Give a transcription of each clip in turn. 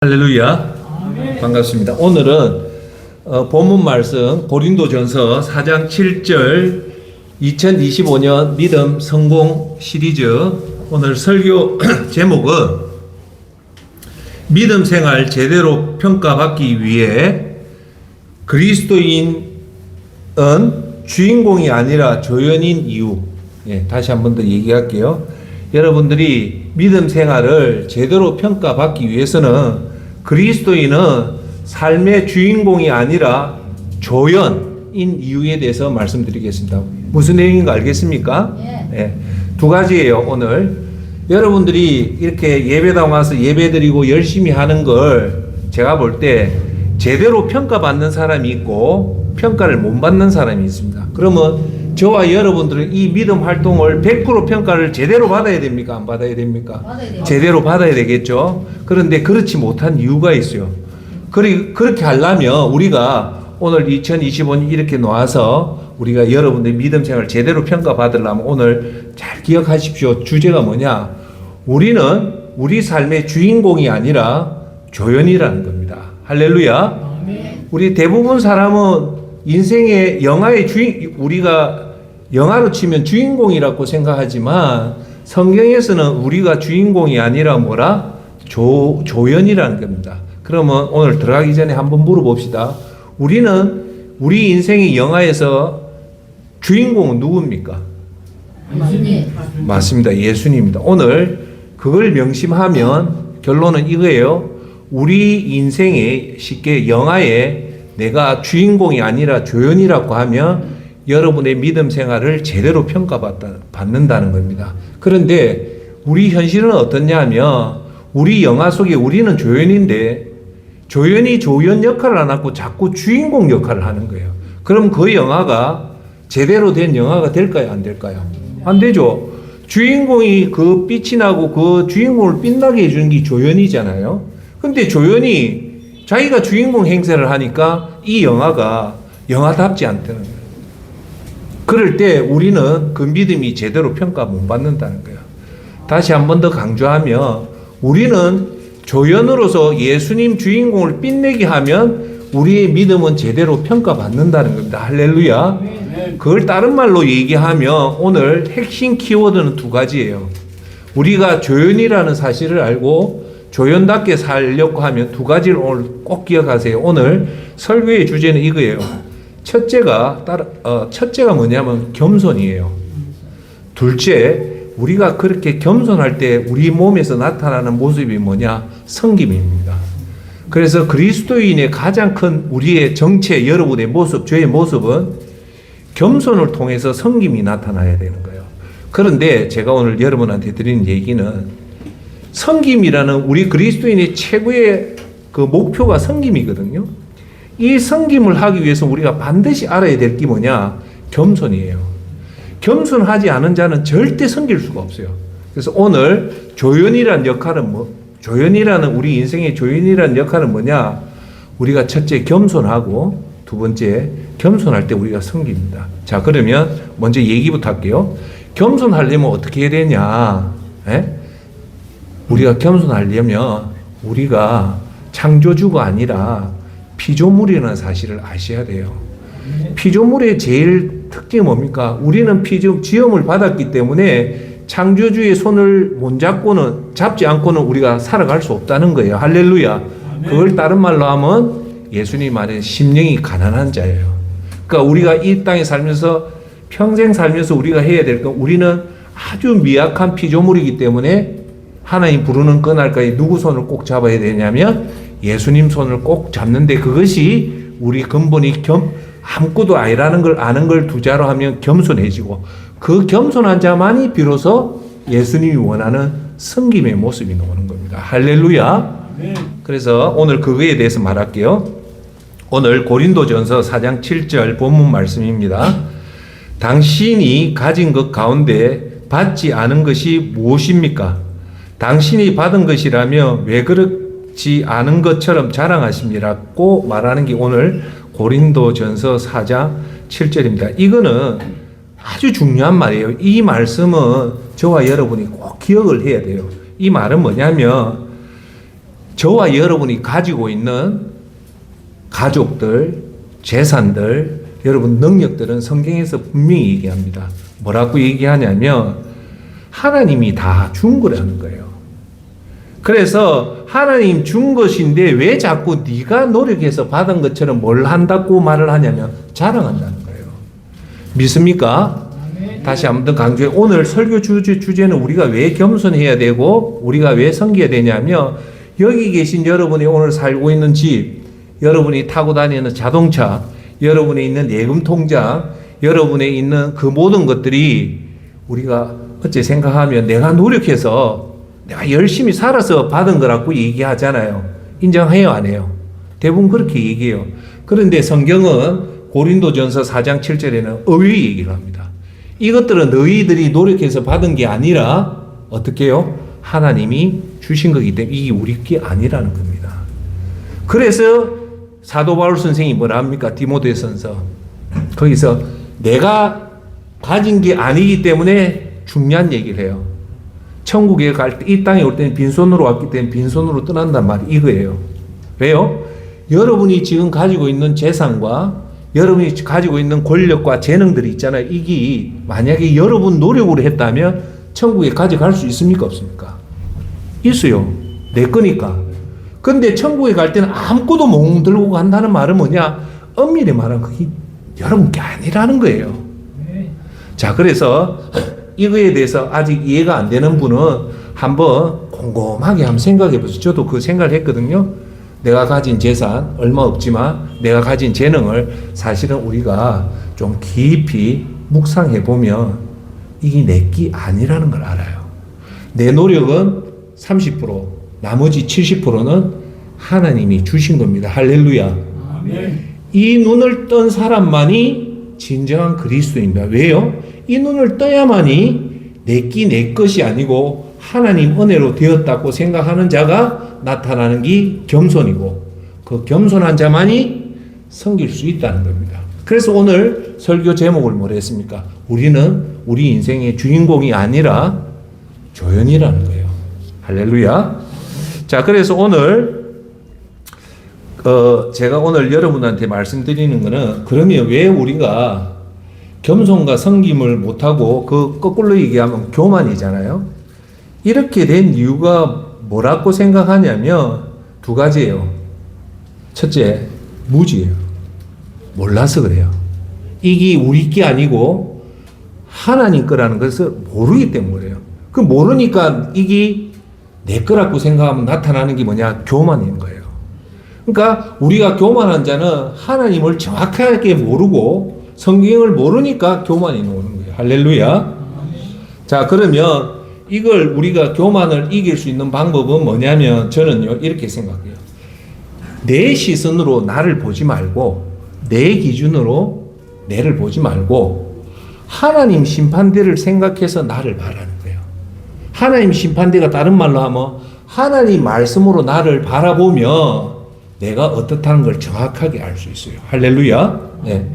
할렐루야. 반갑습니다. 오늘은 본문 말씀 고린도전서 4장 7절 2025년 믿음 성공 시리즈. 오늘 설교 제목은 믿음 생활 제대로 평가받기 위해 그리스도인은 주인공이 아니라 조연인 이유. 다시 한 번 더 얘기할게요. 여러분들이 믿음 생활을 제대로 평가받기 위해서는 그리스도인은 삶의 주인공이 아니라 조연인 이유에 대해서 말씀드리겠습니다. 무슨 내용인가 알겠습니까? 네. 두 가지예요. 오늘 여러분들이 이렇게 예배당 와서 예배드리고 열심히 하는 걸 제가 볼 때 제대로 평가받는 사람이 있고 평가를 못 받는 사람이 있습니다. 그러면 저와 여러분들은 이 믿음 활동을 100% 평가를 제대로 받아야 됩니까? 안 받아야 됩니까? 제대로 받아야 되겠죠. 그런데 그렇지 못한 이유가 있어요. 그렇게 하려면 우리가 오늘 2025년 이렇게 놓아서 우리가 여러분들의 믿음 생활을 제대로 평가받으려면 오늘 잘 기억하십시오. 주제가 뭐냐? 우리는 우리 삶의 주인공이 아니라 조연이라는 겁니다. 할렐루야. 우리 대부분 사람은 인생의 영화의 우리가 영화로 치면 주인공이라고 생각하지만 성경에서는 우리가 주인공이 아니라 뭐라? 조연이라는 겁니다. 그러면 오늘 들어가기 전에 한번 물어봅시다. 우리는 우리 인생의 영화에서 주인공은 누굽니까? 맞습니다. 예수님입니다. 오늘 그걸 명심하면 결론은 이거예요. 우리 인생의 쉽게 영화에 내가 주인공이 아니라 조연이라고 하면 여러분의 믿음 생활을 제대로 평가받는다는 겁니다. 그런데 우리 현실은 어떻냐 하면 우리 영화 속에 우리는 조연인데 조연이 조연 역할을 안 하고 자꾸 주인공 역할을 하는 거예요. 그럼 그 영화가 제대로 된 영화가 될까요? 안 될까요? 안 되죠. 주인공이 그 빛이 나고 그 주인공을 빛나게 해주는 게 조연이잖아요. 근데 조연이 자기가 주인공 행세를 하니까 이 영화가 영화답지 않다는 거예요. 그럴 때 우리는 그 믿음이 제대로 평가 못 받는다는 거예요. 다시 한 번 더 강조하면 우리는 조연으로서 예수님 주인공을 빛내게 하면 우리의 믿음은 제대로 평가받는다는 겁니다. 할렐루야. 그걸 다른 말로 얘기하면 오늘 핵심 키워드는 두 가지예요. 우리가 조연이라는 사실을 알고 조연답게 살려고 하면 두 가지를 오늘 꼭 기억하세요. 오늘 설교의 주제는 이거예요. 첫째가 뭐냐면 겸손이에요. 둘째, 우리가 그렇게 겸손할 때 우리 몸에서 나타나는 모습이 뭐냐? 섬김입니다. 그래서 그리스도인의 가장 큰 우리의 정체, 여러분의 모습, 저의 모습은 겸손을 통해서 섬김이 나타나야 되는 거예요. 그런데 제가 오늘 여러분한테 드리는 얘기는 섬김이라는 우리 그리스도인의 최고의 그 목표가 섬김이거든요. 이 섬김을 하기 위해서 우리가 반드시 알아야 될 게 뭐냐? 겸손이에요. 겸손하지 않은 자는 절대 섬길 수가 없어요. 그래서 오늘 조연이라는 역할은 조연이라는 우리 인생의 조연이라는 역할은 뭐냐? 우리가 첫째 겸손하고 두 번째 겸손할 때 우리가 섬깁니다. 자, 그러면 먼저 얘기부터 할게요. 겸손하려면 어떻게 해야 되냐? 우리가 겸손하려면 우리가 창조주가 아니라 피조물이라는 사실을 아셔야 돼요. 피조물의 제일 특징이 뭡니까? 우리는 지음을 받았기 때문에 창조주의 손을 못 잡지 않고는 우리가 살아갈 수 없다는 거예요. 할렐루야. 그걸 다른 말로 하면 예수님 말에 심령이 가난한 자예요. 그러니까 우리가 이 땅에 살면서 평생 살면서 우리가 해야 될 건 우리는 아주 미약한 피조물이기 때문에 하나님 부르는 그날까지 누구 손을 꼭 잡아야 되냐면 예수님 손을 꼭 잡는데 그것이 우리 근본이 아무것도 아니라는 걸 아는 걸 두자로 하면 겸손해지고 그 겸손한 자만이 비로소 예수님이 원하는 섬김의 모습이 나오는 겁니다. 할렐루야. 그래서 오늘 그거에 대해서 말할게요. 오늘 고린도전서 4장 7절 본문 말씀입니다. 당신이 가진 것 가운데 받지 않은 것이 무엇입니까? 당신이 받은 것이라며 왜 그렇지 않은 것처럼 자랑하십니라고 말하는 게 오늘 고린도전서 4장 7절입니다. 이거는 아주 중요한 말이에요. 이 말씀은 저와 여러분이 꼭 기억을 해야 돼요. 이 말은 뭐냐면 저와 여러분이 가지고 있는 가족들, 재산들, 여러분 능력들은 성경에서 분명히 얘기합니다. 뭐라고 얘기하냐면 하나님이 다 준 거라는 거예요. 그래서 하나님 준 것인데 왜 자꾸 네가 노력해서 받은 것처럼 뭘 한다고 말을 하냐면 자랑한다는 거예요. 믿습니까? 다시 한 번 더 강조해. 오늘 설교 주제는 우리가 왜 겸손해야 되고 우리가 왜 섬겨야 되냐면 여기 계신 여러분이 오늘 살고 있는 집, 여러분이 타고 다니는 자동차, 여러분이 있는 예금 통장, 여러분이 있는 그 모든 것들이 우리가 어째 생각하면 내가 노력해서 내가 열심히 살아서 받은 거라고 얘기하잖아요. 인정해요, 안 해요? 대부분 그렇게 얘기해요. 그런데 성경은 고린도전서 4장 7절에는 의의 얘기를 합니다. 이것들은 너희들이 노력해서 받은 게 아니라 어떻게 해요? 하나님이 주신 거기 때문에 이게 우리 게 아니라는 겁니다. 그래서 사도 바울 선생이 뭐라 합니까? 디모데전서 거기서 내가 가진 게 아니기 때문에 중요한 얘기를 해요. 천국에 갈 때 이 땅에 올 때는 빈손으로 왔기 때문에 빈손으로 떠난단 말이 이거예요. 왜요? 여러분이 지금 가지고 있는 재산과 여러분이 가지고 있는 권력과 재능들이 있잖아요. 이게 만약에 여러분 노력으로 했다면 천국에 가져갈 수 있습니까? 없습니까? 있어요. 내 거니까. 근데 천국에 갈 때는 아무것도 못 들고 간다는 말은 뭐냐? 엄밀히 말하면 그게 여러분 게 아니라는 거예요. 자, 그래서 이거에 대해서 아직 이해가 안 되는 분은 한번 곰곰하게 한번 생각해 보세요. 저도 그 생각을 했거든요. 내가 가진 재산 얼마 없지만 내가 가진 재능을 사실은 우리가 좀 깊이 묵상해 보면 이게 내 게 아니라는 걸 알아요. 내 노력은 30%, 나머지 70%는 하나님이 주신 겁니다. 할렐루야. 아멘. 이 눈을 뜬 사람만이 진정한 그리스도입니다. 왜요? 이 눈을 떠야만이 내 것이 아니고 하나님 은혜로 되었다고 생각하는 자가 나타나는 게 겸손이고 그 겸손한 자만이 섬길 수 있다는 겁니다. 그래서 오늘 설교 제목을 뭐라 했습니까? 우리는 우리 인생의 주인공이 아니라 조연이라는 거예요. 할렐루야. 자, 그래서 오늘 제가 오늘 여러분한테 말씀드리는 거는 그러면 왜 우리가 겸손과 섬김을 못하고 그 거꾸로 얘기하면 교만이잖아요. 이렇게 된 이유가 뭐라고 생각하냐면 두 가지예요. 첫째, 무지예요. 몰라서 그래요. 이게 우리 게 아니고 하나님 거라는 것을 모르기 때문에 그래요. 그 모르니까 이게 내 거라고 생각하면 나타나는 게 뭐냐? 교만인 거예요. 그러니까 우리가 교만한 자는 하나님을 정확하게 모르고 성경을 모르니까 교만이 나오는 거예요. 할렐루야. 자, 그러면 이걸 우리가 교만을 이길 수 있는 방법은 뭐냐면 저는요 이렇게 생각해요. 내 시선으로 나를 보지 말고 내 기준으로 내를 보지 말고 하나님 심판대를 생각해서 나를 바라는 거예요. 하나님 심판대가 다른 말로 하면 하나님 말씀으로 나를 바라보면 내가 어떻다는 걸 정확하게 알 수 있어요. 할렐루야. 네.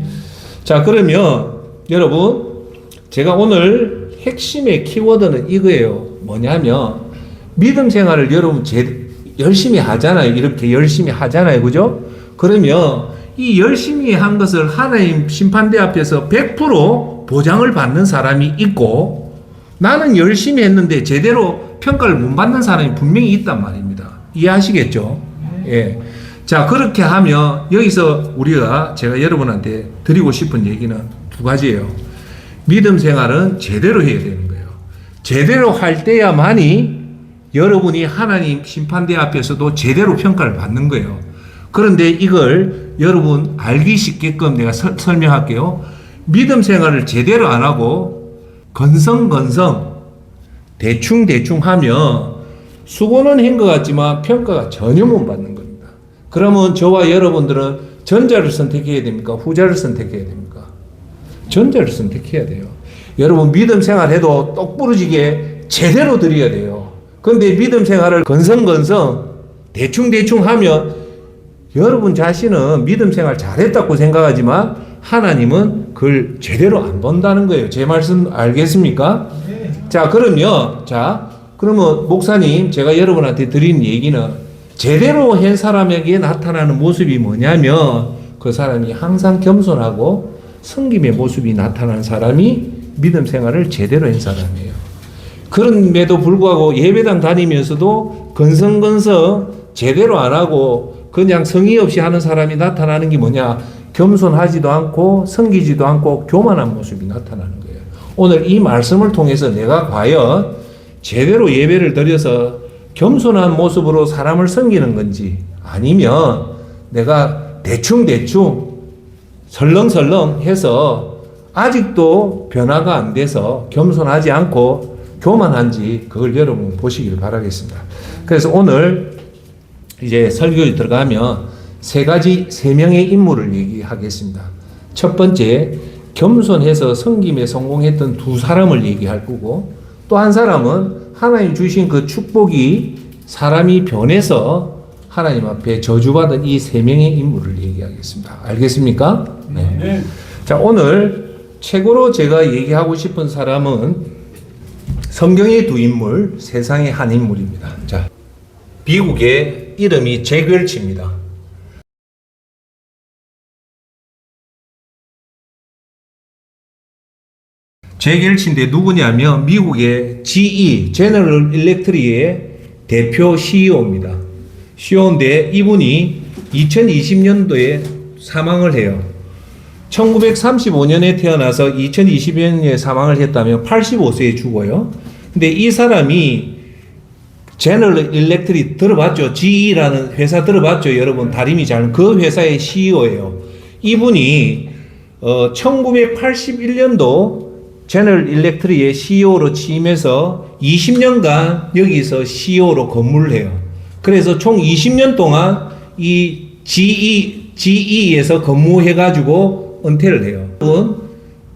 자, 그러면 여러분 제가 오늘 핵심의 키워드는 이거예요. 뭐냐면 믿음 생활을 여러분 열심히 하잖아요. 이렇게 열심히 하잖아요. 그죠? 그러면 이 열심히 한 것을 하나님 심판대 앞에서 100% 보장을 받는 사람이 있고 나는 열심히 했는데 제대로 평가를 못 받는 사람이 분명히 있단 말입니다. 이해하시겠죠? 예. 자, 그렇게 하면 여기서 제가 여러분한테 드리고 싶은 얘기는 두 가지예요. 믿음 생활은 제대로 해야 되는 거예요. 제대로 할 때야만이 여러분이 하나님 심판대 앞에서도 제대로 평가를 받는 거예요. 그런데 이걸 여러분 알기 쉽게끔 내가 설명할게요. 믿음 생활을 제대로 안 하고 건성건성 대충 하면 수고는 한 것 같지만 평가가 전혀 못 받는 겁니다. 그러면 저와 여러분들은 전자를 선택해야 됩니까? 후자를 선택해야 됩니까? 전자를 선택해야 돼요. 여러분 믿음 생활해도 똑부러지게 제대로 드려야 돼요. 그런데 믿음 생활을 건성건성 대충 하면 여러분 자신은 믿음 생활 잘했다고 생각하지만 하나님은 그걸 제대로 안 본다는 거예요. 제 말씀 알겠습니까? 네. 자, 그러면 목사님 제가 여러분한테 드린 얘기는 제대로 한 사람에게 나타나는 모습이 뭐냐면 그 사람이 항상 겸손하고 섬김의 모습이 나타나는 사람이 믿음 생활을 제대로 한 사람이에요. 그럼에도 불구하고 예배당 다니면서도 건성건성 제대로 안 하고 그냥 성의 없이 하는 사람이 나타나는 게 뭐냐? 겸손하지도 않고 섬기지도 않고 교만한 모습이 나타나는 거예요. 오늘 이 말씀을 통해서 내가 과연 제대로 예배를 드려서 겸손한 모습으로 사람을 섬기는 건지 아니면 내가 대충 설렁설렁 해서 아직도 변화가 안 돼서 겸손하지 않고 교만한지 그걸 여러분 보시길 바라겠습니다. 그래서 오늘 이제 설교에 들어가면 세 명의 인물을 얘기하겠습니다. 첫 번째, 겸손해서 섬김에 성공했던 두 사람을 얘기할 거고 또 한 사람은 하나님 주신 그 축복이 사람이 변해서 하나님 앞에 저주받은 이 세 명의 인물을 얘기하겠습니다. 알겠습니까? 네. 자, 오늘 최고로 제가 얘기하고 싶은 사람은 성경의 두 인물, 세상의 한 인물입니다. 자, 미국의 이름이 잭 웰치입니다. 잭 웰치인데 누구냐면 미국의 GE, 제너럴 일렉트릭의 대표 CEO입니다. CEO인데 이분이 2020년도에 사망을 해요. 1935년에 태어나서 2020년에 사망을 했다면 85세에 죽어요. 근데 이 사람이 제너럴 일렉트릭 들어봤죠? GE라는 회사 들어봤죠? 여러분 다림이 잘 그 회사의 CEO예요. 이분이 1981년도 제너럴 일렉트릭의 CEO로 취임해서 20년간 여기서 CEO로 근무를 해요. 그래서 총 20년 동안 이 GE에서 근무해가지고 은퇴를 해요.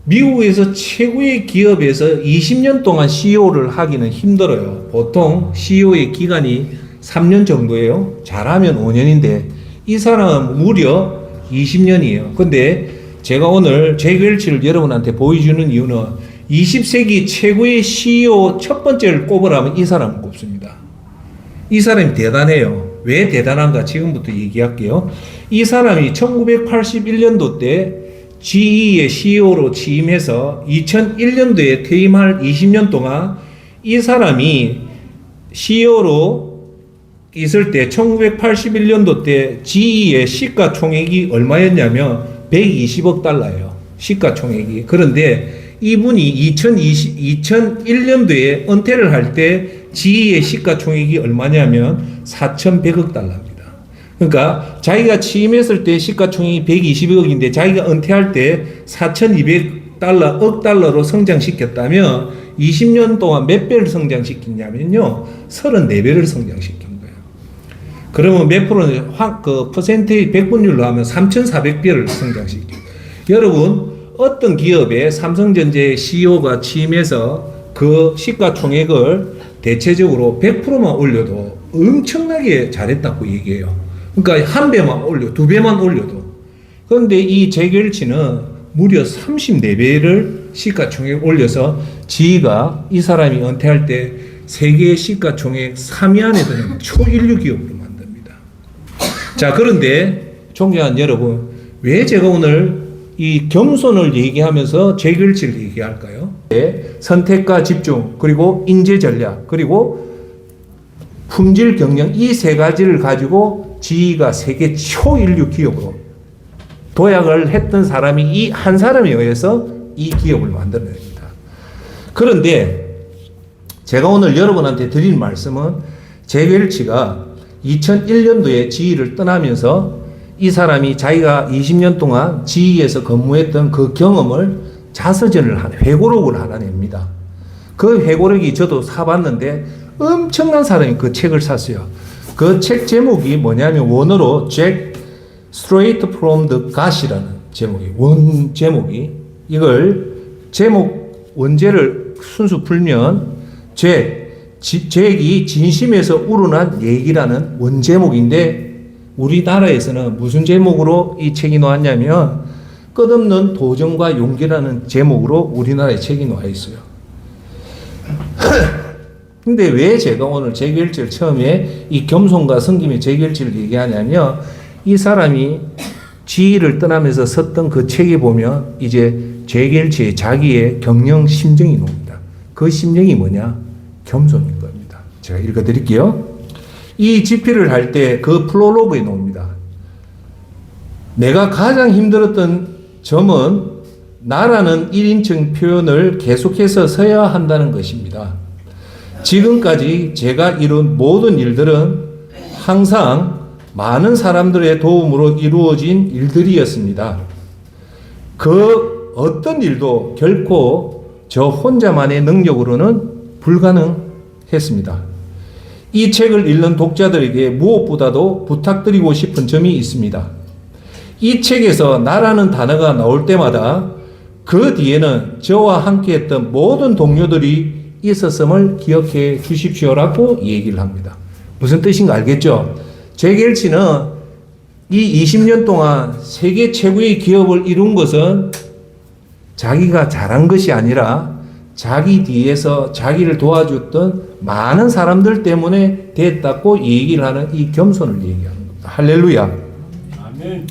미국에서 최고의 기업에서 20년 동안 CEO를 하기는 힘들어요. 보통 CEO의 기간이 3년 정도예요. 잘하면 5년인데 이 사람은 무려 20년이에요. 근데 제가 오늘 잭 웰치를 여러분한테 보여주는 이유는 20세기 최고의 CEO 첫 번째를 꼽으라면 이 사람을 꼽습니다. 이 사람이 대단해요. 왜 대단한가 지금부터 얘기할게요. 이 사람이 1981년도 때 GE의 CEO로 취임해서 2001년도에 퇴임할 20년 동안 이 사람이 CEO로 있을 때 1981년도 때 GE의 시가총액이 얼마였냐면 120억 달러예요. 시가총액이. 그런데 이분이 2001년도에 은퇴를 할 때 GE의 시가총액이 얼마냐면 4,100억 달러입니다. 그러니까 자기가 취임했을 때 시가총액이 120억인데 자기가 은퇴할 때 4,200달러, 억 달러로 성장시켰다면 20년 동안 몇 배를 성장시켰냐면요. 34배를 성장시킨 거예요. 그러면 몇 프로는 그 퍼센테이지 100분율로 하면 3,400배를 성장시킨 거예요. 여러분 어떤 기업에 삼성전자의 CEO가 취임해서 그 시가총액을 대체적으로 100%만 올려도 엄청나게 잘했다고 얘기해요. 그러니까 한 배만 올려, 두 배만 올려도. 그런데 이 잭 웰치는 무려 34배를 시가총액 올려서 지가 이 사람이 은퇴할 때 세계 시가총액 3위 안에 드는 초인류 기업으로 만듭니다. 자, 그런데 존경하는 여러분, 왜 제가 오늘 이 겸손을 얘기하면서 잭 웰치를 얘기할까요? 선택과 집중, 그리고 인재 전략, 그리고 품질 경영 이 세 가지를 가지고 GE가 세계 초인류 기업으로 도약을 했던 사람이 이 한 사람에 의해서 이 기업을 만들어냅니다. 그런데 제가 오늘 여러분한테 드린 말씀은 잭 웰치가 2001년도에 GE를 떠나면서 이 사람이 자기가 20년 동안 GE에서 근무했던 그 경험을 자서전을 회고록을 하나 냅니다. 그 회고록이 저도 사봤는데 엄청난 사람이 그 책을 샀어요. 그 책 제목이 뭐냐면 원어로 Jack Straight from the Gut이라는 제목이 원 제목이 이걸 제목 원제를 순수 풀면 잭이 진심에서 우러난 얘기라는 원 제목인데 우리나라에서는 무슨 제목으로 이 책이 나왔냐면 끝없는 도전과 용기라는 제목으로 우리나라에 책이 나와 있어요. 근데 왜 제가 오늘 재결치를 처음에 이 겸손과 섬김의 재결치를 얘기하냐면 이 사람이 지위를 떠나면서 썼던 그 책에 보면 이제 재결치의 자기의 경영 심정이 나옵니다. 그 심정이 뭐냐? 겸손인 겁니다. 제가 읽어드릴게요. 이 집필을 할 때 그 프롤로그에 나옵니다. 내가 가장 힘들었던 점은 나라는 1인칭 표현을 계속해서 써야 한다는 것입니다. 지금까지 제가 이룬 모든 일들은 항상 많은 사람들의 도움으로 이루어진 일들이었습니다. 그 어떤 일도 결코 저 혼자만의 능력으로는 불가능했습니다. 이 책을 읽는 독자들에게 무엇보다도 부탁드리고 싶은 점이 있습니다. 이 책에서 나라는 단어가 나올 때마다 그 뒤에는 저와 함께했던 모든 동료들이 있었음을 기억해 주십시오라고 얘기를 합니다. 무슨 뜻인가 알겠죠? 재결치는 이 20년 동안 세계 최고의 기업을 이룬 것은 자기가 잘한 것이 아니라 자기 뒤에서 자기를 도와줬던 많은 사람들 때문에 됐다고 얘기를 하는 이 겸손을 얘기하는 겁니다. 할렐루야. 아멘.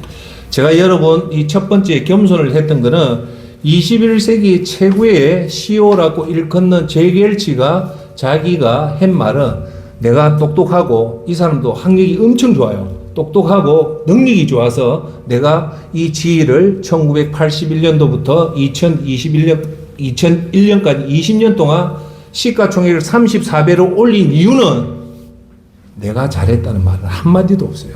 제가 여러분 이 첫 번째 겸손을 했던 거는 21세기 최고의 CEO라고 일컫는 재결치가 자기가 한 말은 내가 똑똑하고 이 사람도 학력이 엄청 좋아요. 똑똑하고 능력이 좋아서 내가 이 지위를 1981년도부터 2001년까지 20년 동안 시가총액을 34배로 올린 이유는 내가 잘했다는 말은 한마디도 없어요.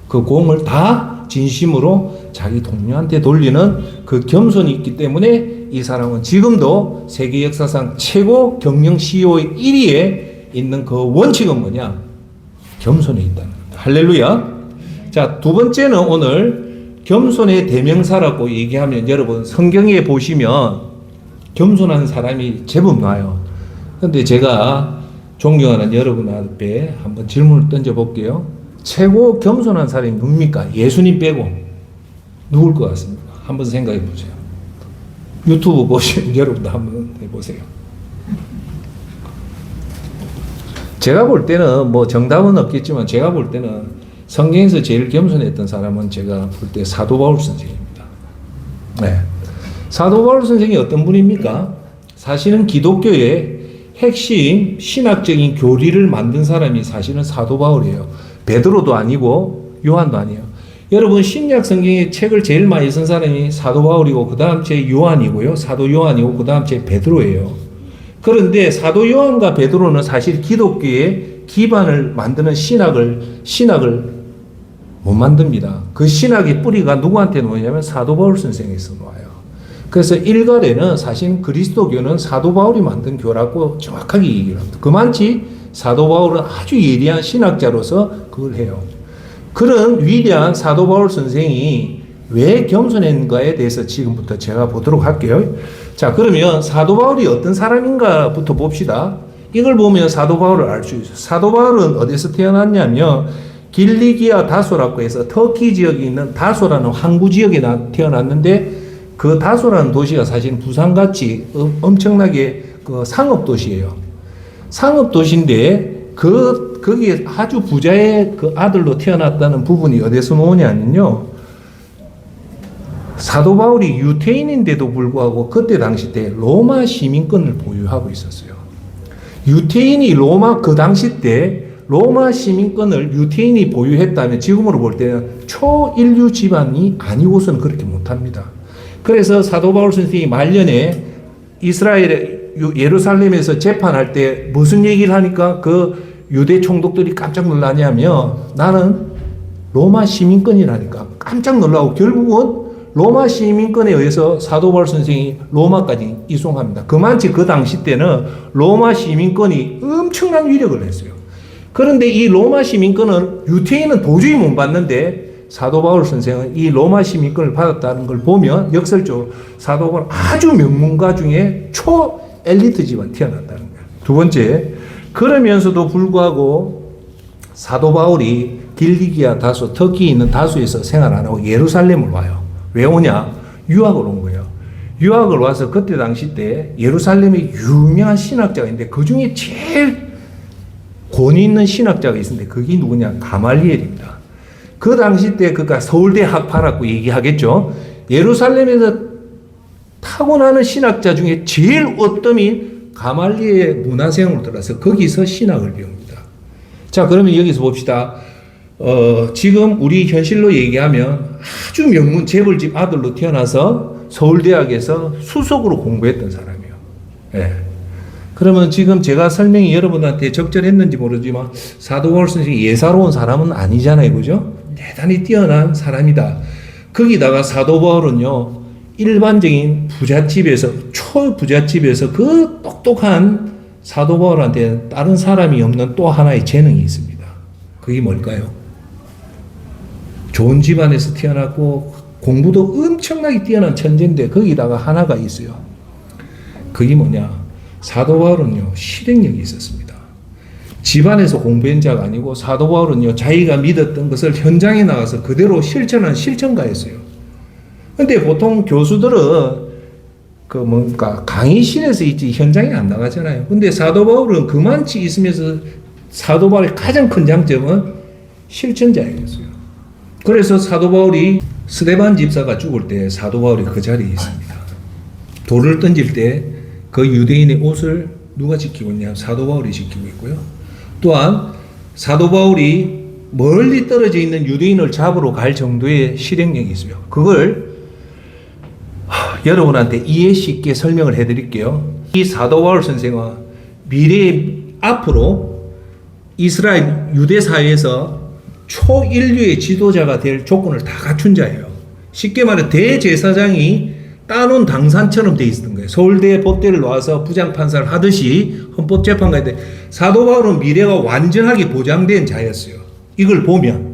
그 공을 다 진심으로 자기 동료한테 돌리는 그 겸손이 있기 때문에 이 사람은 지금도 세계 역사상 최고 경영 CEO의 1위에 있는 그 원칙은 뭐냐? 겸손에 있다는 겁니다. 할렐루야. 자, 두 번째는 오늘 겸손의 대명사라고 얘기하면 여러분 성경에 보시면 겸손한 사람이 제법 나와요. 그런데 제가 존경하는 여러분 앞에 한번 질문을 던져볼게요. 최고 겸손한 사람이 누굽니까? 예수님 빼고 누굴 것 같습니까? 한번 생각해 보세요. 유튜브 보시면 여러분도 한번 해보세요. 제가 볼 때는 뭐 정답은 없겠지만 제가 볼 때는 성경에서 제일 겸손했던 사람은 제가 볼 때 사도 바울 선생입니다. 네. 사도 바울 선생이 어떤 분입니까? 사실은 기독교의 핵심 신학적인 교리를 만든 사람이 사실은 사도 바울이에요. 베드로도 아니고 요한도 아니에요. 여러분 신약 성경의 책을 제일 많이 쓴 사람이 사도 바울이고 그 다음 제 요한이고요. 사도 요한이고 그 다음 제 베드로예요. 그런데 사도 요한과 베드로는 사실 기독교의 기반을 만드는 신학을 못 만듭니다. 그 신학의 뿌리가 누구한테 놓이냐면 사도 바울 선생에서 놓아요. 그래서 일갈에는 사실 그리스도교는 사도 바울이 만든 교라고 정확하게 얘기를 합니다. 그만치 사도 바울은 아주 예리한 신학자로서 그걸 해요. 그런 위대한 사도 바울 선생이 왜 겸손했는가에 대해서 지금부터 제가 보도록 할게요. 자, 그러면 사도 바울이 어떤 사람인가부터 봅시다. 이걸 보면 사도 바울을 알 수 있어요. 사도 바울은 어디서 태어났냐면 길리기아 다소라고 해서 터키 지역에 있는 다소라는 항구 지역에 태어났는데 그 다소라는 도시가 사실 부산같이 엄청나게 그 상업 도시예요. 상업 도시인데 거기에 아주 부자의 그 아들로 태어났다는 부분이 어디서 나오냐면요. 사도 바울이 유태인인데도 불구하고 그때 당시 때 로마 시민권을 보유하고 있었어요. 유태인이 그 당시 때 로마 시민권을 유태인이 보유했다면 지금으로 볼 때는 초인류 집안이 아니고서는 그렇게 못합니다. 그래서 사도 바울 선생이 말년에 이스라엘의 예루살렘에서 재판할 때 무슨 얘기를 하니까 그 유대 총독들이 깜짝 놀라냐면 나는 로마 시민권이라니까 깜짝 놀라고 결국은 로마 시민권에 의해서 사도 바울 선생이 로마까지 이송합니다. 그만치 그 당시 때는 로마 시민권이 엄청난 위력을 했어요. 그런데 이 로마 시민권은 유태인은 도저히 못 받는데 사도 바울 선생은 이 로마 시민권을 받았다는 걸 보면 역설적으로 사도 바울 아주 명문가 중에 초 엘리트 집안 태어났다는 거예요. 두 번째, 그러면서도 불구하고 사도 바울이 길리기아 다소, 터키에 있는 다소에서 생활 안 하고 예루살렘을 와요. 왜 오냐? 유학을 온 거예요. 유학을 와서 그때 당시 때 예루살렘에 유명한 신학자가 있는데 그 중에 제일 권위 있는 신학자가 있었는데 그게 누구냐? 가말리엘입니다. 그 당시 때 그가 서울대 학파라고 얘기하겠죠. 예루살렘에서 타고나는 신학자 중에 제일 어떤 가말리엘 문화생을 들어서 거기서 신학을 배웁니다. 자, 그러면 여기서 봅시다. 지금 우리 현실로 얘기하면 아주 명문 재벌집 아들로 태어나서 서울대학에서 수석으로 공부했던 사람이에요. 예. 그러면 지금 제가 설명이 여러분한테 적절했는지 모르지만 사도 바울 선생이 예사로운 사람은 아니잖아요. 그죠? 대단히 뛰어난 사람이다. 거기다가 사도 바울은요, 일반적인 부잣집에서, 초부잣집에서 그 똑똑한 사도 바울한테 다른 사람이 없는 또 하나의 재능이 있습니다. 그게 뭘까요? 좋은 집안에서 태어났고 공부도 엄청나게 뛰어난 천재인데 거기다가 하나가 있어요. 그게 뭐냐? 사도 바울은요, 실행력이 있었습니다. 집안에서 공부한 자가 아니고 사도 바울은요, 자기가 믿었던 것을 현장에 나가서 그대로 실천한 실천가였어요. 근데 보통 교수들은 강의실에서 있지 현장에 안 나가잖아요. 근데 사도 바울은 그만치 있으면서 사도 바울의 가장 큰 장점은 실천자였어요. 그래서 사도 바울이 스데반 집사가 죽을 때 사도 바울이 그 자리에 있습니다. 돌을 던질 때 그 유대인의 옷을 누가 지키고 있냐? 사도 바울이 지키고 있고요. 또한 사도 바울이 멀리 떨어져 있는 유대인을 잡으러 갈 정도의 실행력이 있어요. 그걸 여러분한테 이해 쉽게 설명을 해드릴게요. 이 사도 바울 선생은 미래에 앞으로 이스라엘 유대 사회에서 초인류의 지도자가 될 조건을 다 갖춘 자예요. 쉽게 말해 대제사장이 따놓은 당산처럼 돼 있었던 거예요. 서울대 법대를 나와서 부장판사를 하듯이 헌법재판관이 돼. 사도 바울은 미래가 완전하게 보장된 자였어요. 이걸 보면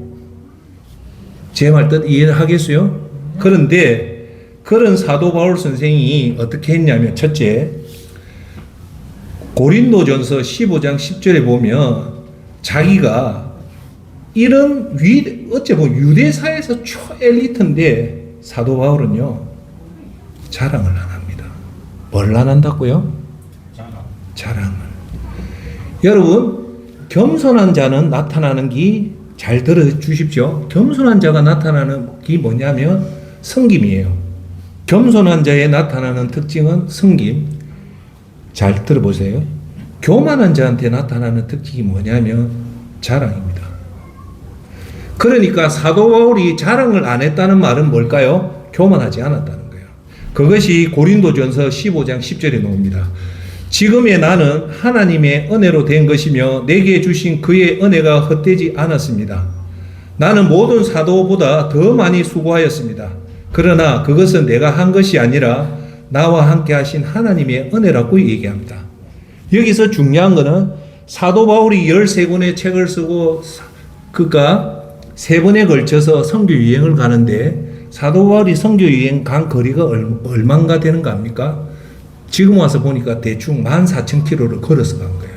제 말 뜻 이해하겠어요? 그런데 그런 사도 바울 선생이 어떻게 했냐면, 첫째, 고린도전서 15장 10절에 보면 자기가 이런 어째 보면 유대사에서 초엘리트인데 사도 바울은요, 자랑을 안 합니다. 뭘 안 한다고요? 자랑을. 여러분, 겸손한 자는 나타나는 게 잘 들어주십시오. 겸손한 자가 나타나는 게 뭐냐면 섬김이에요. 겸손한 자에 나타나는 특징은 섬김. 잘 들어보세요. 교만한 자한테 나타나는 특징이 뭐냐면 자랑입니다. 그러니까 사도 바울이 자랑을 안 했다는 말은 뭘까요? 교만하지 않았다는 거예요. 그것이 고린도전서 15장 10절에 나옵니다. 지금의 나는 하나님의 은혜로 된 것이며 내게 주신 그의 은혜가 헛되지 않았습니다. 나는 모든 사도보다 더 많이 수고하였습니다. 그러나 그것은 내가 한 것이 아니라 나와 함께 하신 하나님의 은혜라고 얘기합니다. 여기서 중요한 것은 사도 바울이 13권의 책을 쓰고 그가 3번에 걸쳐서 선교 유행을 가는데 사도 바울이 선교 유행 간 거리가 얼마인가 되는 거 압니까? 지금 와서 보니까 대충 14,000km를 걸어서 간 거예요.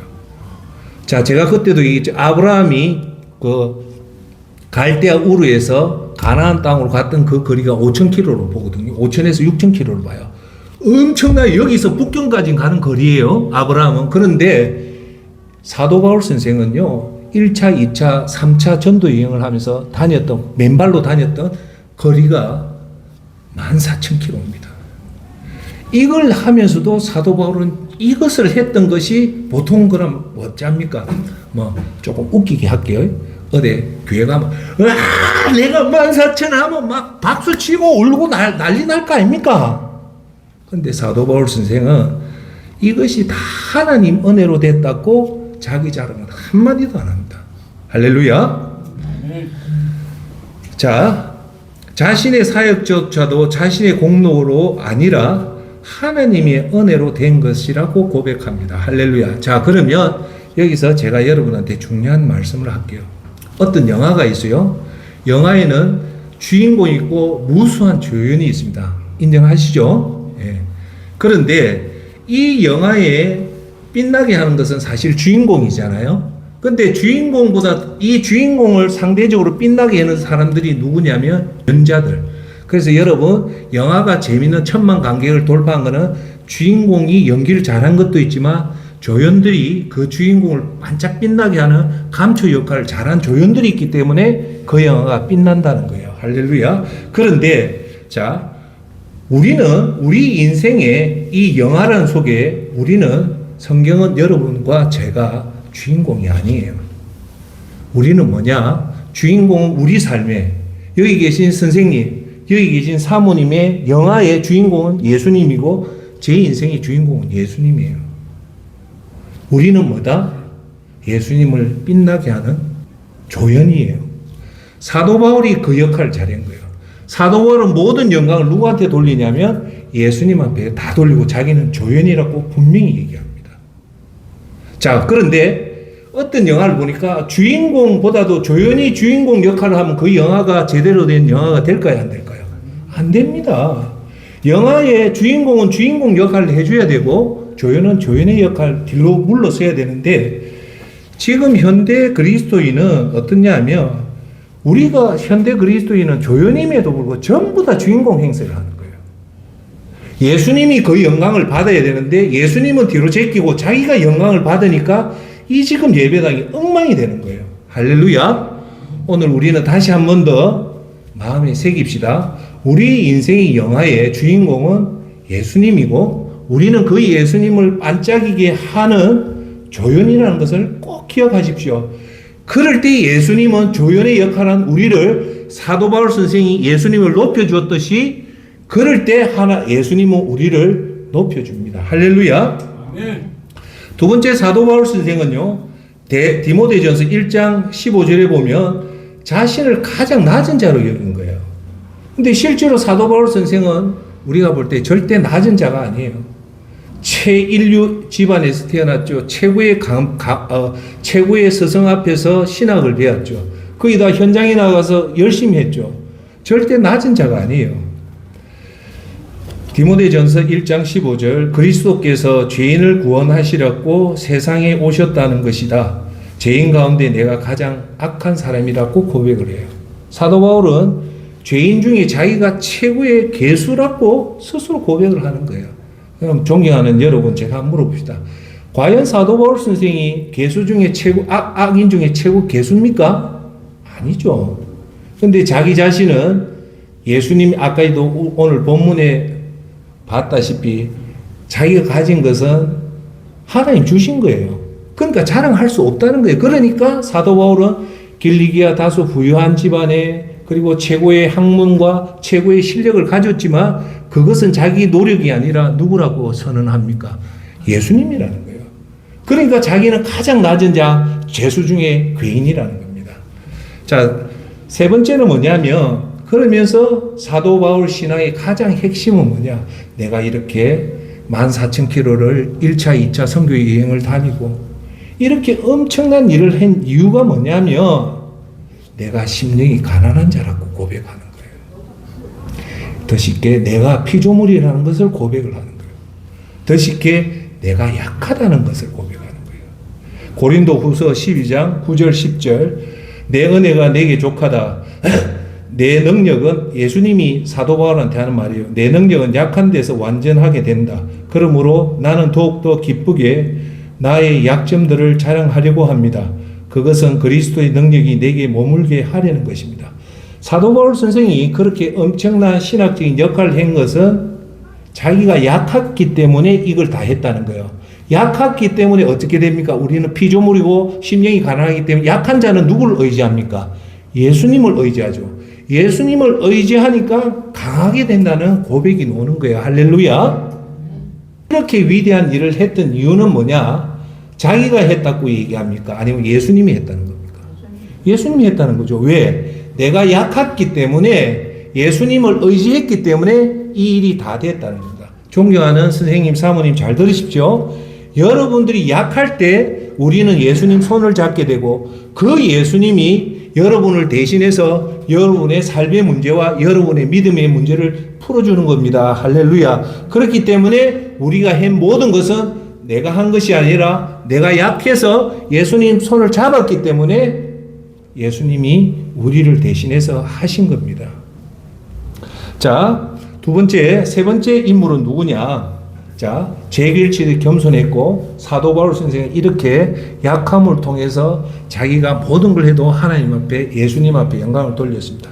자, 제가 그때도 얘기했죠. 아브라함이 그 갈대아 우르에서 가나안 땅으로 갔던 그 거리가 5,000km로 보거든요. 5,000에서 6,000km로 봐요. 엄청나게 여기서 북경까지 가는 거리예요. 아브라함은. 그런데 사도 바울 선생은요, 1차, 2차, 3차 전도 여행을 하면서 맨발로 다녔던 거리가 14,000km입니다. 이걸 하면서도 사도 바울은 이것을 했던 것이 보통 그럼 어찌합니까? 조금 웃기게 할게요. 어디 교회 가면 내가 14,000 하면 막 박수 치고 울고 난리 날 거 아닙니까? 근데 사도 바울 선생은 이것이 다 하나님 은혜로 됐다고 자기 자랑은 한마디도 안 합니다. 할렐루야. 자, 자신의 사역조차도 자신의 공로로 아니라 하나님의 은혜로 된 것이라고 고백합니다. 할렐루야. 자, 그러면 여기서 제가 여러분한테 중요한 말씀을 할게요. 어떤 영화가 있어요. 영화에는 주인공이 있고 무수한 조연이 있습니다. 인정하시죠? 예. 그런데 이 영화에 빛나게 하는 것은 사실 주인공이잖아요. 근데 주인공보다 이 주인공을 상대적으로 빛나게 하는 사람들이 누구냐면 연자들. 그래서 여러분, 영화가 재밌는 1,000만 관객을 돌파한 거는 주인공이 연기를 잘한 것도 있지만 조연들이 그 주인공을 반짝 빛나게 하는 감초 역할을 잘한 조연들이 있기 때문에 그 영화가 빛난다는 거예요. 할렐루야. 그런데 자, 우리는 우리 인생의 이 영화라는 속에 우리는 성경은 여러분과 제가 주인공이 아니에요. 우리는 뭐냐? 주인공은 우리 삶에 여기 계신 선생님, 여기 계신 사모님의 영화의 주인공은 예수님이고 제 인생의 주인공은 예수님이에요. 우리는 뭐다? 예수님을 빛나게 하는 조연이에요. 사도 바울이 그 역할을 잘한 거예요. 사도 바울은 모든 영광을 누구한테 돌리냐면 예수님 앞에 다 돌리고 자기는 조연이라고 분명히 얘기합니다. 자, 그런데 어떤 영화를 보니까 주인공보다도 조연이 주인공 역할을 하면 그 영화가 제대로 된 영화가 될까요? 안 될까요? 안 됩니다. 영화의 주인공은 주인공 역할을 해줘야 되고 조연은 조연의 역할 뒤로 물러서야 되는데 지금 현대 그리스도인은 어떻냐 하면 우리가 현대 그리스도인은 조연임에도 불구하고 전부 다 주인공 행세를 하는 거예요. 예수님이 그 영광을 받아야 되는데 예수님은 뒤로 제끼고 자기가 영광을 받으니까 이 지금 예배당이 엉망이 되는 거예요. 할렐루야. 오늘 우리는 다시 한 번 더 마음에 새깁시다. 우리 인생의 영화의 주인공은 예수님이고 우리는 그 예수님을 반짝이게 하는 조연이라는 것을 꼭 기억하십시오. 그럴 때 예수님은 조연의 역할한 우리를 사도 바울 선생이 예수님을 높여주었듯이 그럴 때 하나 예수님은 우리를 높여줍니다. 할렐루야. 아멘. 두 번째 사도 바울 선생은요, 디모데전서 1장 15절에 보면 자신을 가장 낮은 자로 여긴 거예요. 근데 실제로 사도 바울 선생은 우리가 볼 때 절대 낮은 자가 아니에요. 최인류 집안에서 태어났죠. 최고의 스승 앞에서 신학을 배웠죠. 거기다 현장에 나가서 열심히 했죠. 절대 낮은 자가 아니에요. 디모데전서 1장 15절 그리스도께서 죄인을 구원하시려고 세상에 오셨다는 것이다. 죄인 가운데 내가 가장 악한 사람이라고 고백을 해요. 사도 바울은 죄인 중에 자기가 최고의 괴수라고 스스로 고백을 하는 거예요. 그럼 존경하는 여러분 제가 한번 물어봅시다. 과연 사도 바울 선생이 괴수 중에 최고 악인 중에 최고 괴수입니까? 아니죠. 근데 자기 자신은 예수님 아까도 오늘 본문에 봤다시피 자기가 가진 것은 하나님 주신 거예요. 그러니까 자랑할 수 없다는 거예요. 그러니까 사도 바울은 길리기아 다소 부유한 집안에 그리고 최고의 학문과 최고의 실력을 가졌지만 그것은 자기 노력이 아니라 누구라고 선언합니까? 예수님이라는 거예요. 그러니까 자기는 가장 낮은 자, 죄수 중에 괴인이라는 겁니다. 자, 세 번째는 뭐냐면 그러면서 사도 바울 신앙의 가장 핵심은 뭐냐? 내가 이렇게 14,000km를 1차, 2차 선교 여행을 다니고 이렇게 엄청난 일을 한 이유가 뭐냐면 내가 심령이 가난한 자라고 고백하는 거예요. 더 쉽게 내가 피조물이라는 것을 고백을 하는 거예요. 더 쉽게 내가 약하다는 것을 고백하는 거예요. 고린도 후서 12장 9절 10절 내 은혜가 내게 족하다. 내 능력은 예수님이 사도 바울한테 하는 말이에요. 내 능력은 약한 데서 완전하게 된다. 그러므로 나는 더욱더 기쁘게 나의 약점들을 자랑하려고 합니다. 그것은 그리스도의 능력이 내게 머물게 하려는 것입니다. 사도 바울 선생이 그렇게 엄청난 신학적인 역할을 한 것은 자기가 약했기 때문에 이걸 다 했다는 거예요. 약했기 때문에 어떻게 됩니까? 우리는 피조물이고 심령이 가난하기 때문에 약한 자는 누구를 의지합니까? 예수님을 의지하죠. 예수님을 의지하니까 강하게 된다는 고백이 나오는 거예요. 할렐루야. 이렇게 위대한 일을 했던 이유는 뭐냐? 자기가 했다고 얘기합니까? 아니면 예수님이 했다는 겁니까? 예수님이 했다는 거죠. 왜? 내가 약했기 때문에 예수님을 의지했기 때문에 이 일이 다 됐다는 겁니다. 존경하는 선생님, 사모님 잘 들으십시오. 여러분들이 약할 때 우리는 예수님 손을 잡게 되고 그 예수님이 여러분을 대신해서 여러분의 삶의 문제와 여러분의 믿음의 문제를 풀어주는 겁니다. 할렐루야. 그렇기 때문에 우리가 한 모든 것은 내가 한 것이 아니라 내가 약해서 예수님 손을 잡았기 때문에 예수님이 우리를 대신해서 하신 겁니다. 자, 세 번째 인물은 누구냐? 자, 재길치도 겸손했고 사도 바울 선생은 이렇게 약함을 통해서 자기가 모든 걸 해도 하나님 앞에 예수님 앞에 영광을 돌렸습니다.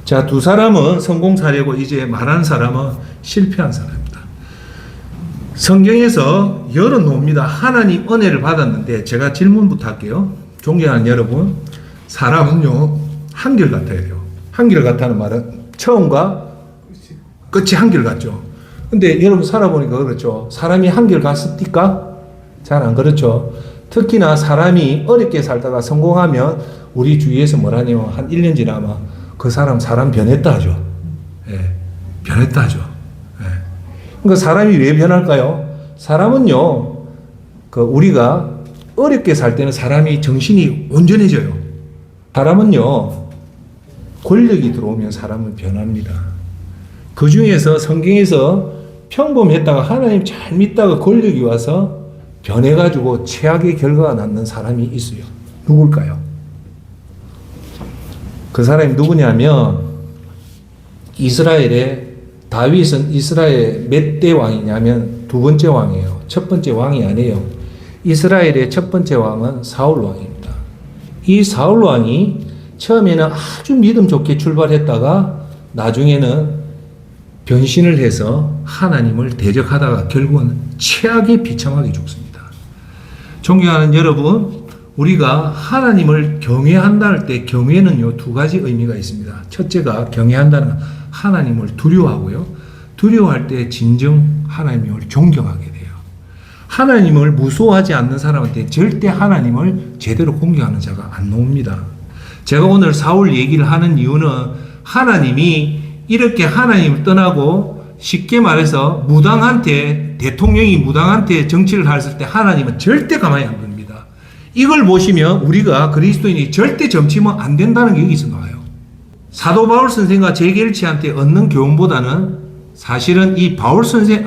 자, 두 사람은 성공 사례고 이제 말하는 사람은 실패한 사람입니다. 성경에서 열어놓습니다. 하나님 은혜를 받았는데 제가 질문부터 할게요. 존경하는 여러분, 사람은요 한결같아야 돼요. 한결같다는 말은 처음과 끝이 한결같죠. 근데 여러분 살아보니까 그렇죠. 사람이 한결같습니까? 잘 안 그렇죠. 특히나 사람이 어렵게 살다가 성공하면 우리 주위에서 뭐라냐면 한 1년 지나면 그 사람 변했다 하죠. 예, 변했다 하죠. 예. 그러니까 사람이 왜 변할까요? 사람은요, 우리가 어렵게 살 때는 사람이 정신이 온전해져요. 사람은요, 권력이 들어오면 사람은 변합니다. 그 중에서 성경에서 평범했다가 하나님 잘 믿다가 권력이 와서 변해가지고 최악의 결과가 낳는 사람이 있어요. 누굴까요? 그 사람이 누구냐면 이스라엘의 다윗은 이스라엘 몇 대 왕이냐면 두 번째 왕이에요. 첫 번째 왕이 아니에요. 이스라엘의 첫 번째 왕은 사울 왕입니다. 이 사울 왕이 처음에는 아주 믿음 좋게 출발했다가 나중에는 변신을 해서 하나님을 대적하다가 결국은 최악의 비참하게 죽습니다. 존경하는 여러분, 우리가 하나님을 경외한다 때 경외는요 두 가지 의미가 있습니다. 첫째가 경외한다는 하나님을 두려워하고요. 두려워할 때 진정 하나님을 존경하게 돼요. 하나님을 무서워하지 않는 사람한테 절대 하나님을 제대로 공경하는 자가 안 나옵니다. 제가 오늘 사울 얘기를 하는 이유는 하나님이 이렇게 하나님을 떠나고 쉽게 말해서 무당한테 대통령이 무당한테 정치를 했을 때 하나님은 절대 가만히 안 둡니다. 이걸 보시면 우리가 그리스도인이 절대 점치면 안 된다는 게 여기서 나와요. 사도 바울 선생과 재길치한테 얻는 교훈보다는 사실은 이 바울 선생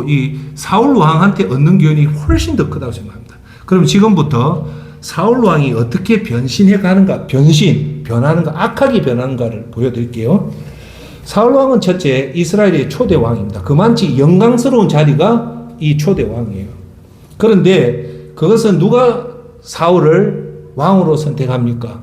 이 사울 왕한테 얻는 교훈이 훨씬 더 크다고 생각합니다. 그럼 지금부터 사울 왕이 어떻게 변신해 가는가, 변하는가, 악하게 변하는가를 보여드릴게요. 사울 왕은 첫째 이스라엘의 초대 왕입니다. 그만치 영광스러운 자리가 이 초대 왕이에요. 그런데 그것은 누가 사울을 왕으로 선택합니까?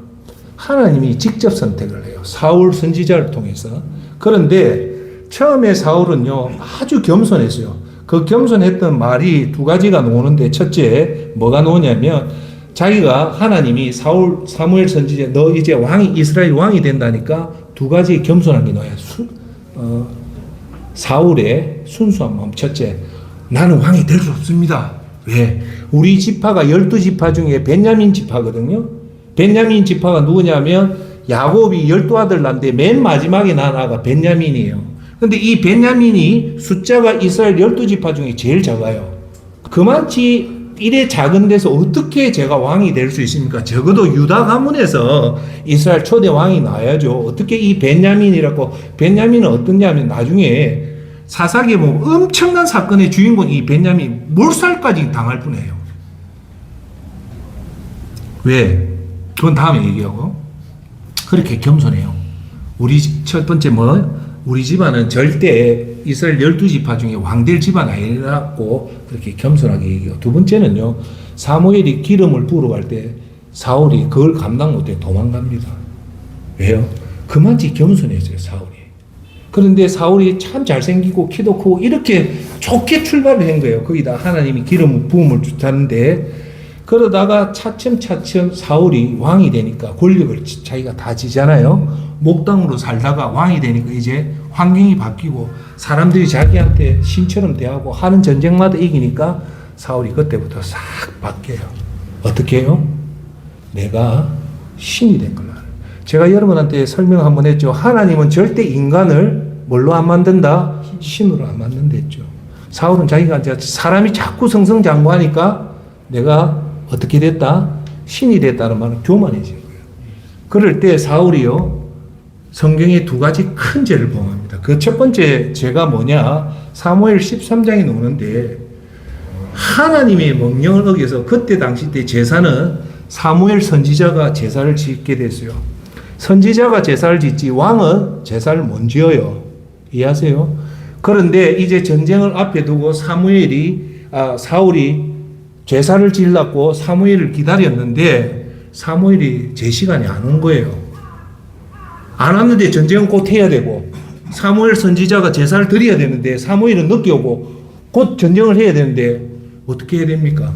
하나님이 직접 선택을 해요. 사울 선지자를 통해서. 그런데 처음에 사울은요 아주 겸손했어요. 그 겸손했던 말이 두 가지가 나오는데 첫째 뭐가 나오냐면 자기가 하나님이 사무엘 선지자 너 이제 왕이 이스라엘 왕이 된다니까 두 가지 겸손한 게 나와요. 사울의 순수한 마음. 첫째, 나는 왕이 될 수 없습니다. 왜? 우리 지파가 12지파 중에 베냐민 지파거든요. 베냐민 지파가 누구냐면 야곱이 12아들 난데 맨 마지막에 난 아가 베냐민이에요. 근데 이 베냐민이 숫자가 이스라엘 12지파 중에 제일 작아요. 그만치 이래 작은 데서 어떻게 제가 왕이 될 수 있습니까? 적어도 유다 가문에서 이스라엘 초대 왕이 나야죠. 어떻게 이 베냐민이라고, 베냐민은 어떠냐면 나중에 사사기에 보면 엄청난 사건의 주인공 이 베냐민 몰살까지 당할 뻔해요. 왜? 그건 다음에 얘기하고. 그렇게 겸손해요. 우리 첫 번째 우리 집안은 절대 이스라엘 12지파 중에 왕될 집안 아니라고 그렇게 겸손하게 얘기해요. 두 번째는요, 사무엘이 기름을 부으러 갈 때 사울이 그걸 감당 못해 도망갑니다. 왜요? 그만치 겸손했어요, 사울이. 그런데 사울이 참 잘생기고 키도 크고 이렇게 좋게 출발을 한 거예요. 거기다 하나님이 기름 부음을 주다는데 그러다가 차츰차츰 사울이 왕이 되니까 권력을 자기가 다 지잖아요. 목당으로 살다가 왕이 되니까 이제 환경이 바뀌고 사람들이 자기한테 신처럼 대하고 하는 전쟁마다 이기니까 사울이 그때부터 싹 바뀌어요. 어떻게 해요? 내가 신이 된 걸로. 제가 여러분한테 설명 한번 했죠. 하나님은 절대 인간을 뭘로 안 만든다? 신으로 안 만든다 했죠. 사울은 자기가 이제 사람이 자꾸 성성장구하니까 내가 어떻게 됐다? 신이 됐다는 말은 교만해진 거예요. 그럴 때 사울이요, 성경에 두 가지 큰 죄를 범합니다. 그 첫 번째 죄가 뭐냐? 사무엘 13장에 나오는데 하나님의 명령을 어겨서 그때 당시 때 제사는 사무엘 선지자가 제사를 짓게 됐어요. 선지자가 제사를 짓지 왕은 제사를 못 지어요. 이해하세요? 그런데 이제 전쟁을 앞에 두고 사울이 제사를 지으려고 사무엘을 기다렸는데 사무엘이 제 시간이 안 온 거예요. 안 왔는데 전쟁은 곧 해야 되고 사무엘 선지자가 제사를 드려야 되는데 사무엘은 늦게 오고 곧 전쟁을 해야 되는데 어떻게 해야 됩니까?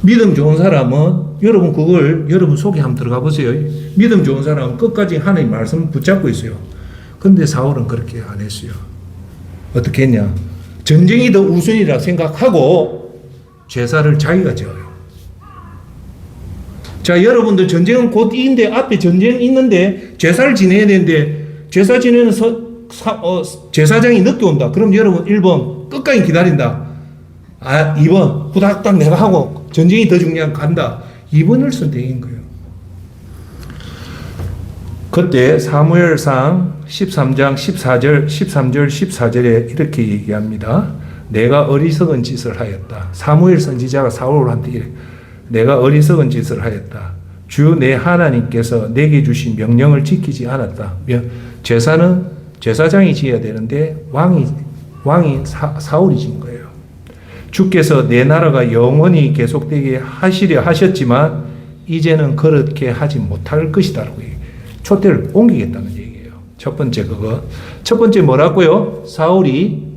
믿음 좋은 사람은 여러분 속에 한번 들어가 보세요. 믿음 좋은 사람은 끝까지 하나님 말씀 붙잡고 있어요. 근데 사울은 그렇게 안 했어요. 어떻게 했냐? 전쟁이 더 우선이라 생각하고 제사를 자기가 지어요. 자, 여러분들 전쟁은 곧 인데 앞에 전쟁 있는데 제사를 지내야 되는데 제사 지내는 제사장이 늦게 온다. 그럼 여러분 1번 끝까지 기다린다. 2번 후닥닥 내가 하고 전쟁이 더 중요한 간다. 2번을 선택인 거예요. 그때 사무엘상 13장 13절 14절에 이렇게 얘기합니다. 내가 어리석은 짓을 하였다. 사무엘 선지자가 사울한테 이래. 내가 어리석은 짓을 하였다. 주 내 하나님께서 내게 주신 명령을 지키지 않았다. 제사는 제사장이 지어야 되는데 왕이 사울이 지은 거예요. 주께서 내 나라가 영원히 계속되게 하시려 하셨지만 이제는 그렇게 하지 못할 것이다라고 얘기해요. 촛대를 옮기겠다는 얘기예요. 첫 번째 뭐라고요? 사울이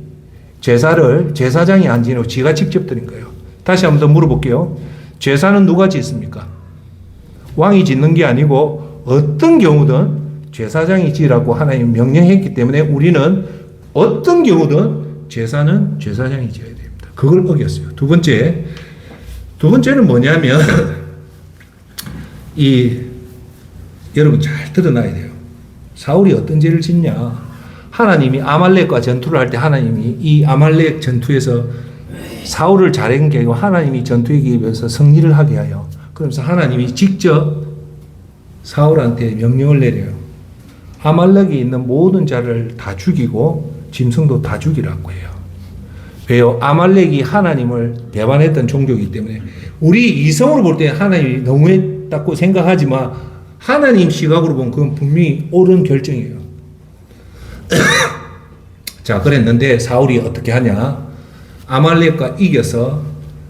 제사를 제사장이 안 지내고 지가 직접 드린 거예요. 다시 한번 더 물어볼게요. 제사는 누가 짓습니까? 왕이 짓는 게 아니고 어떤 경우든 제사장이 지으라고 하나님 명령했기 때문에 우리는 어떤 경우든 제사는 제사장이 지어야 됩니다. 그걸 어겼어요. 두 번째는 뭐냐면 여러분 잘 들어놔야 돼요. 사울이 어떤 죄를 짓냐? 하나님이 아말렉과 전투를 할 때 하나님이 이 아말렉 전투에서 사울을 자른 게 아니고 하나님이 전투에 기입해서 승리를 하게 하여 그러면서 하나님이 직접 사울한테 명령을 내려요. 아말렉에 있는 모든 자를 다 죽이고 짐승도 다 죽이라고 해요. 왜요? 아말렉이 하나님을 배반했던 종족이기 때문에 우리 이성으로 볼 때 하나님이 너무했다고 생각하지만 하나님 시각으로 보면 그건 분명히 옳은 결정이에요. 자, 그랬는데 사울이 어떻게 하냐? 아말렉과 이겨서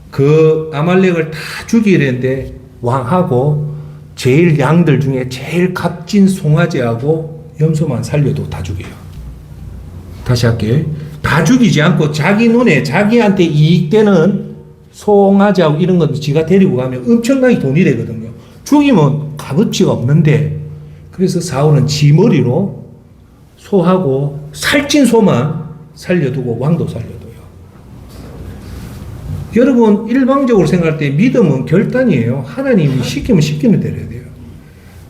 그 아말렉을 다 죽이려는데 왕하고 제일 양들 중에 제일 값진 송아지하고 염소만 살려도 다 죽여요. 다시 할게요. 다 죽이지 않고 자기 눈에 자기한테 이익되는 송아지하고 이런 것도 지가 데리고 가면 엄청나게 돈이 되거든요. 죽이면 값어치가 없는데 그래서 사울은 지 머리로 소하고 살찐 소만 살려두고 왕도 살려둬요. 여러분 일방적으로 생각할 때 믿음은 결단이에요. 하나님이 시키면 시키는 대로 해야 돼요.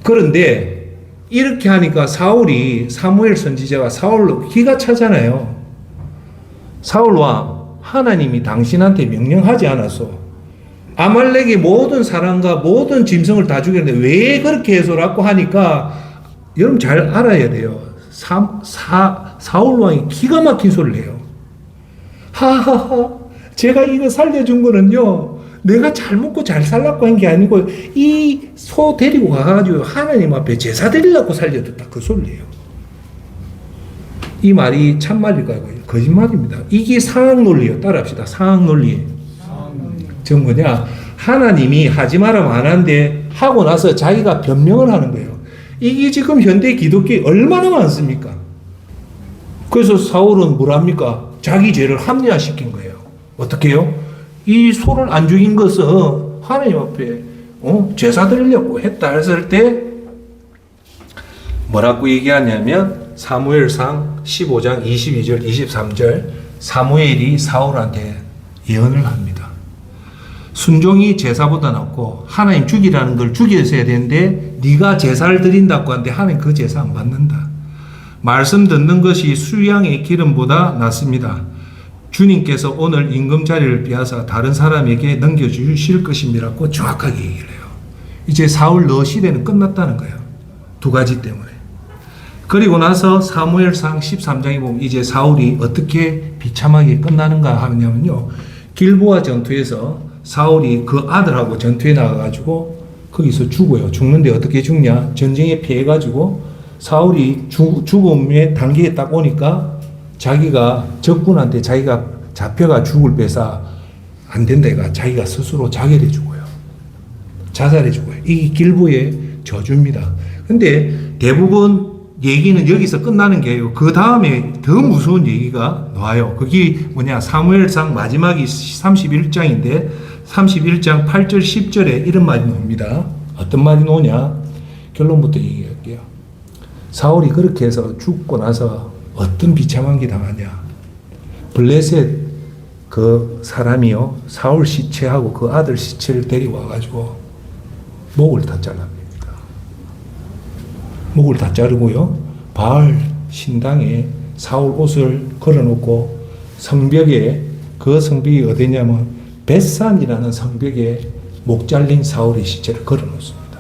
그런데 이렇게 하니까 사무엘 선지자가 사울로 기가 차잖아요. 사울 왕, 하나님이 당신한테 명령하지 않았어. 아말렉의 모든 사람과 모든 짐승을 다 죽였는데 왜 그렇게 해서라고 하니까 여러분 잘 알아야 돼요. 사울 왕이 기가 막힌 소리를 해요. 하하하, 제가 이거 살려준 거는요, 내가 잘 먹고 잘 살라고 한 게 아니고 이 소 데리고 가가지고 하나님 앞에 제사 드리려고 살려줬다. 그 소리를 해요. 이 말이 참말일까요? 거짓말입니다. 이게 상학 논리예요. 따라합시다. 상학 논리. 저 뭐냐? 하나님이 하지 말라면 안 하는데 하고 나서 자기가 변명을 하는 거예요. 이게 지금 현대 기독교에 얼마나 많습니까? 그래서 사울은 뭐랍니까? 자기 죄를 합리화시킨 거예요. 어떻게 해요? 이 소를 안 죽인 것은 하나님 앞에 제사 드리려고 했다 했을 때 뭐라고 얘기하냐면 사무엘상 15장 22절 23절 사무엘이 사울한테 예언을 합니다. 순종이 제사보다 낫고 하나님 죽이라는 걸 죽였어야 되는데 네가 제사를 드린다고 하는데 하나님 그 제사 안 받는다. 말씀 듣는 것이 수양의 기름보다 낫습니다. 주님께서 오늘 임금자리를 빼앗아 다른 사람에게 넘겨주실 것입니다라고 정확하게 얘기를 해요. 이제 사울 너 시대는 끝났다는 거예요. 두 가지 때문에. 그리고 나서 사무엘상 13장에 보면 이제 사울이 어떻게 비참하게 끝나는가 하냐면요. 길보아 전투에서 사울이 그 아들하고 전투에 나가가지고 거기서 죽어요. 죽는데 어떻게 죽냐? 전쟁에 피해가지고 사울이 죽음의 단계에 딱 오니까 자기가 적군한테 자기가 잡혀가 죽을 빼서 안 된다. 자기가 스스로 자결해 주고요. 자살해 주고요. 이 길부의 저주입니다. 근데 대부분 얘기는 여기서 끝나는 게 아니고 그 다음에 더 무서운 얘기가 나와요. 그게 뭐냐? 사무엘상 마지막이 31장인데 31장 8절 10절에 이런 말이 나옵니다. 어떤 말이 나오냐? 결론부터 얘기할게요. 사울이 그렇게 해서 죽고 나서 어떤 비참한 게 당하냐? 블레셋 그 사람이요, 사울 시체하고 그 아들 시체를 데려와가지고 목을 다 잘라버립니다. 목을 다 자르고요, 바알 신당에 사울 옷을 걸어놓고 성벽에, 그 성벽이 어디냐면 벳산이라는 성벽에 목 잘린 사울의 시체를 걸어놓습니다.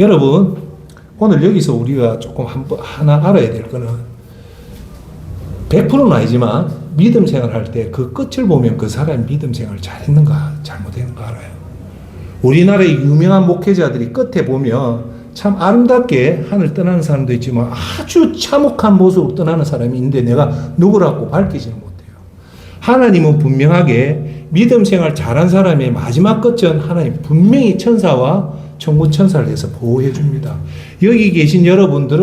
여러분, 오늘 여기서 우리가 조금 하나 알아야 될 거는 100%는 아니지만 믿음 생활할 때 그 끝을 보면 그 사람이 믿음 생활을 잘했는가 잘못했는가 알아요. 우리나라의 유명한 목회자들이 끝에 보면 참 아름답게 하늘 떠나는 사람도 있지만 아주 참혹한 모습으로 떠나는 사람이 있는데 내가 누구라고 밝히지는 못해요. 하나님은 분명하게 믿음 생활 잘한 사람의 마지막 끝은 하나님 분명히 천사와 천군 천사를 해서 보호해 줍니다. 여기 계신 여러분들은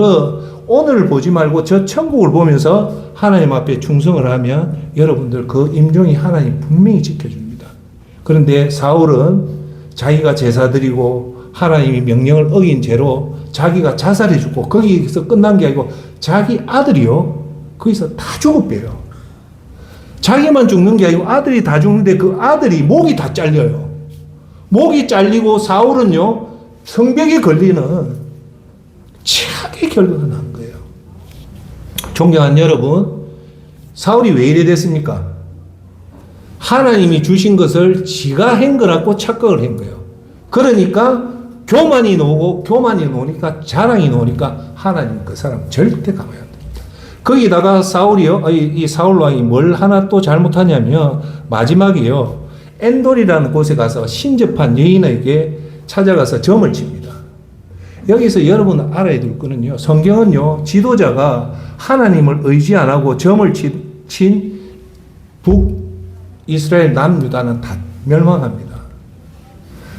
오늘을 보지 말고 저 천국을 보면서 하나님 앞에 충성을 하면 여러분들 그 임종이 하나님 분명히 지켜줍니다. 그런데 사울은 자기가 제사 드리고 하나님이 명령을 어긴 죄로 자기가 자살해 죽고 거기서 끝난 게 아니고 자기 아들이요, 거기서 다 죽어빼요. 자기만 죽는 게 아니고 아들이 다 죽는데 그 아들이 목이 다 잘려요. 목이 잘리고 사울은요, 성벽에 걸리는 최악의 결과가 난 거예요. 존경하는 여러분, 사울이 왜 이래 됐습니까? 하나님이 주신 것을 지가 한 거라고 착각을 한 거예요. 그러니까 교만이 나오니까 자랑이 나오니까 하나님 그 사람 절대 가만히 안 됩니다. 거기다가 사울이요, 이 사울 왕이 뭘 하나 또 잘못하냐면 마지막에요, 엔돌이라는 곳에 가서 신접한 여인에게 찾아가서 점을 칩니다. 여기서 여러분 알아야 될 거는요, 성경은요, 지도자가 하나님을 의지 안 하고 점을 친 북이스라엘 남유다는 다 멸망합니다.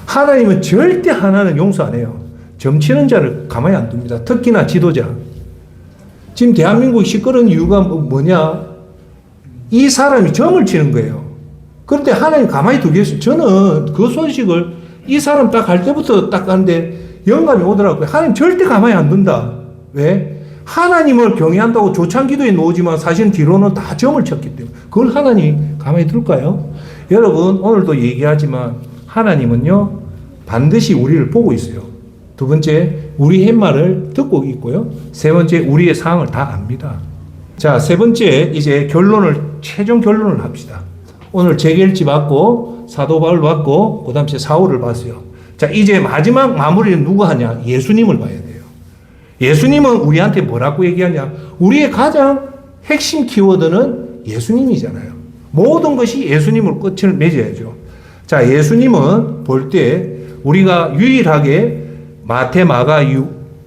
하나님은 절대 하나는 용서 안 해요. 점 치는 자를 가만히 안 둡니다. 특히나 지도자. 지금 대한민국이 시끄러운 이유가 뭐냐? 이 사람이 점을 치는 거예요. 그런데 하나님 가만히 두겠어요. 저는 그 소식을 이 사람 딱 갈 때부터 딱 가는데 영감이 오더라고요. 하나님 절대 가만히 안 둔다. 왜? 하나님을 경외한다고 조창기도에 놓지만 사실 뒤로는 다 점을 쳤기 때문에 그걸 하나님 가만히 둘까요? 여러분, 오늘도 얘기하지만 하나님은요, 반드시 우리를 보고 있어요. 두 번째, 우리 한 말을 듣고 있고요. 세 번째, 우리의 상황을 다 압니다. 자, 세 번째, 이제 최종 결론을 합시다. 오늘 재결지 받고 사도 바울 받고 그 다음에 사울을 봤어요. 자, 이제 마지막 마무리는 누가 하냐? 예수님을 봐야 돼요. 예수님은 우리한테 뭐라고 얘기하냐? 우리의 가장 핵심 키워드는 예수님이잖아요. 모든 것이 예수님을 끝을 맺어야죠. 자, 예수님은 볼 때 우리가 유일하게 마태, 마가,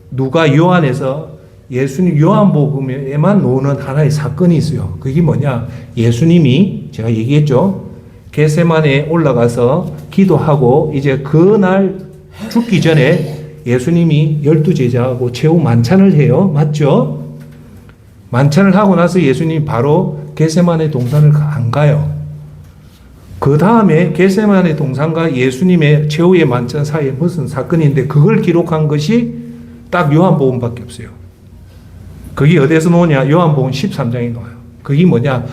누가, 요한에서 예수님 요한복음에만 나오는 하나의 사건이 있어요. 그게 뭐냐? 예수님이 제가 얘기했죠. 겟세마네에 올라가서 기도하고 이제 그날 죽기 전에 예수님이 12제자하고 최후 만찬을 해요. 맞죠? 만찬을 하고 나서 예수님이 바로 겟세마네 동산을 안 가요. 그 다음에 겟세마네 동산과 예수님의 최후의 만찬 사이에 무슨 사건인데 그걸 기록한 것이 딱 요한복음밖에 없어요. 그게 어디에서 나오냐? 요한복음 13장에 나와요. 그게 뭐냐?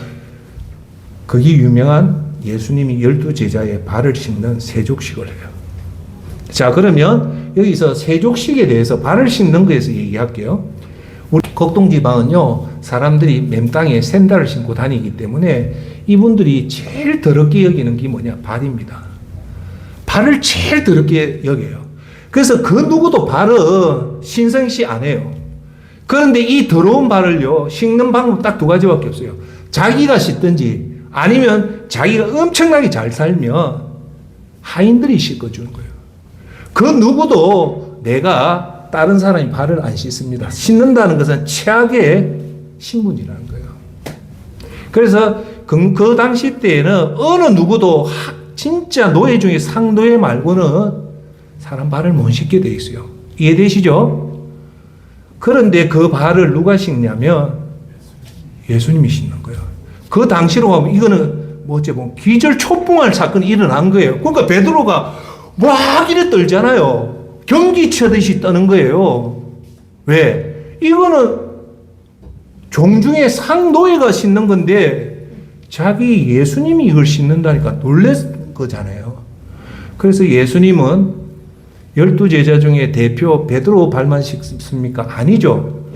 그게 유명한 예수님이 12제자의 발을 씻는 세족식을 해요. 자, 그러면 여기서 세족식에 대해서 발을 씻는 거에서 얘기할게요. 우리 곡동지방은요, 사람들이 맨땅에 샌들을 신고 다니기 때문에 이분들이 제일 더럽게 여기는 게 뭐냐? 발입니다. 발을 제일 더럽게 여겨요. 그래서 그 누구도 발은 신성시 안 해요. 그런데 이 더러운 발을요, 씻는 방법 딱 두 가지밖에 없어요. 자기가 씻든지 아니면 자기가 엄청나게 잘 살면 하인들이 씻어주는 거예요. 그 누구도 내가 다른 사람이 발을 안 씻습니다. 씻는다는 것은 최악의 신분이라는 거예요. 그래서 그 당시 때에는 어느 누구도 진짜 노예 중에 상노예 말고는 사람 발을 못 씻게 돼 있어요. 이해되시죠? 그런데 그 발을 누가 씻냐면 예수님이 씻는 거예요. 그 당시로 가면 이거는 뭐 어째 보면 기절초풍할 사건이 일어난 거예요. 그러니까 베드로가 막 이래 떨잖아요. 경기 치듯이 떠는 거예요. 왜? 이거는 종중의 상노예가 씻는 건데 자기 예수님이 이걸 씻는다니까 놀란 거잖아요. 그래서 예수님은 12제자 중에 대표 베드로 발만 씻습니까? 아니죠.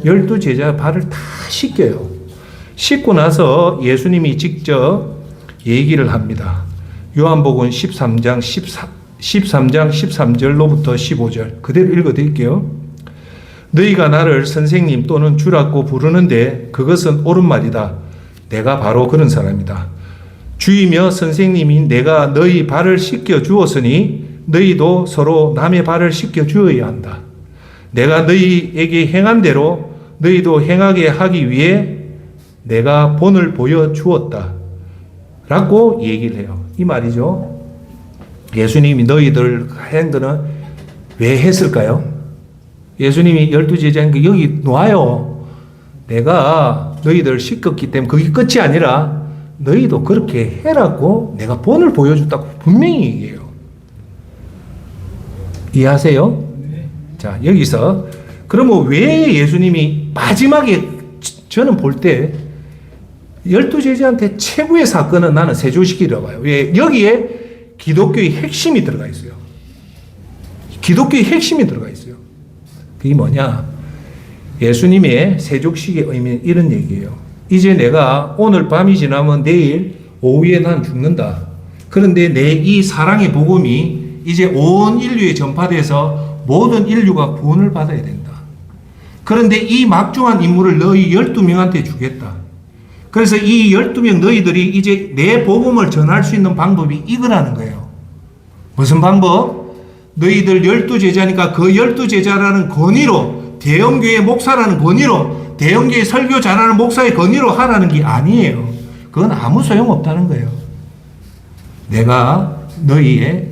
12제자 발을 다 씻겨요. 씻고 나서 예수님이 직접 얘기를 합니다. 요한복음 13장 13절로부터 15절 그대로 읽어드릴게요. 너희가 나를 선생님 또는 주라고 부르는데 그것은 옳은 말이다. 내가 바로 그런 사람이다. 주이며 선생님인 내가 너희 발을 씻겨 주었으니 너희도 서로 남의 발을 씻겨 주어야 한다. 내가 너희에게 행한 대로 너희도 행하게 하기 위해 내가 본을 보여주었다. 라고 얘기를 해요. 이 말이죠. 예수님이 너희들 한 거는 왜 했을까요? 예수님이 12제자니까 여기 놔요. 내가 너희들 씻겼기 때문에 그게 끝이 아니라 너희도 그렇게 해라고 내가 본을 보여줬다고 분명히 얘기해요. 이해하세요? 네. 자, 여기서 그러면 왜 예수님이 마지막에 저는 볼 때 12제자한테 최고의 사건은 나는 세조식이라고 봐요. 왜? 여기에 기독교의 핵심이 들어가 있어요. 기독교의 핵심이 들어가 있어요. 그게 뭐냐? 예수님의 세족식의 의미는 이런 얘기예요. 이제 내가 오늘 밤이 지나면 내일 오후에 난 죽는다. 그런데 내 이 사랑의 복음이 이제 온 인류에 전파돼서 모든 인류가 구원을 받아야 된다. 그런데 이 막중한 임무를 너희 12명한테 주겠다. 그래서 이 12명 너희들이 이제 내 복음을 전할 수 있는 방법이 이거라는 거예요. 무슨 방법? 너희들 12제자니까 그 12제자라는 권위로 대형교회 목사라는 권위로 대형교회 설교 잘하는 목사의 권위로 하라는 게 아니에요. 그건 아무 소용없다는 거예요. 내가 너희의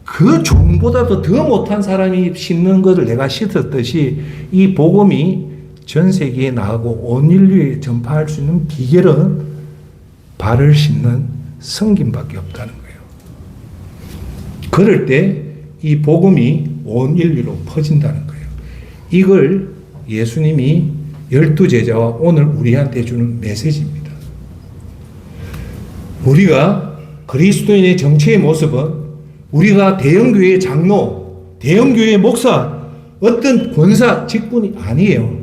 그 종보다도 더 못한 사람이 씻는 것을 내가 씻었듯이 이 복음이 전 세계에 나가고 온 인류에 전파할 수 있는 비결은 발을 씻는 성김밖에 없다는 거예요. 그럴 때 이 복음이 온 인류로 퍼진다는 거예요. 이걸 예수님이 12제자와 오늘 우리한테 주는 메시지입니다. 우리가 그리스도인의 정체의 모습은 우리가 대형교회 장로, 대형교회 목사, 어떤 권사, 직분이 아니에요.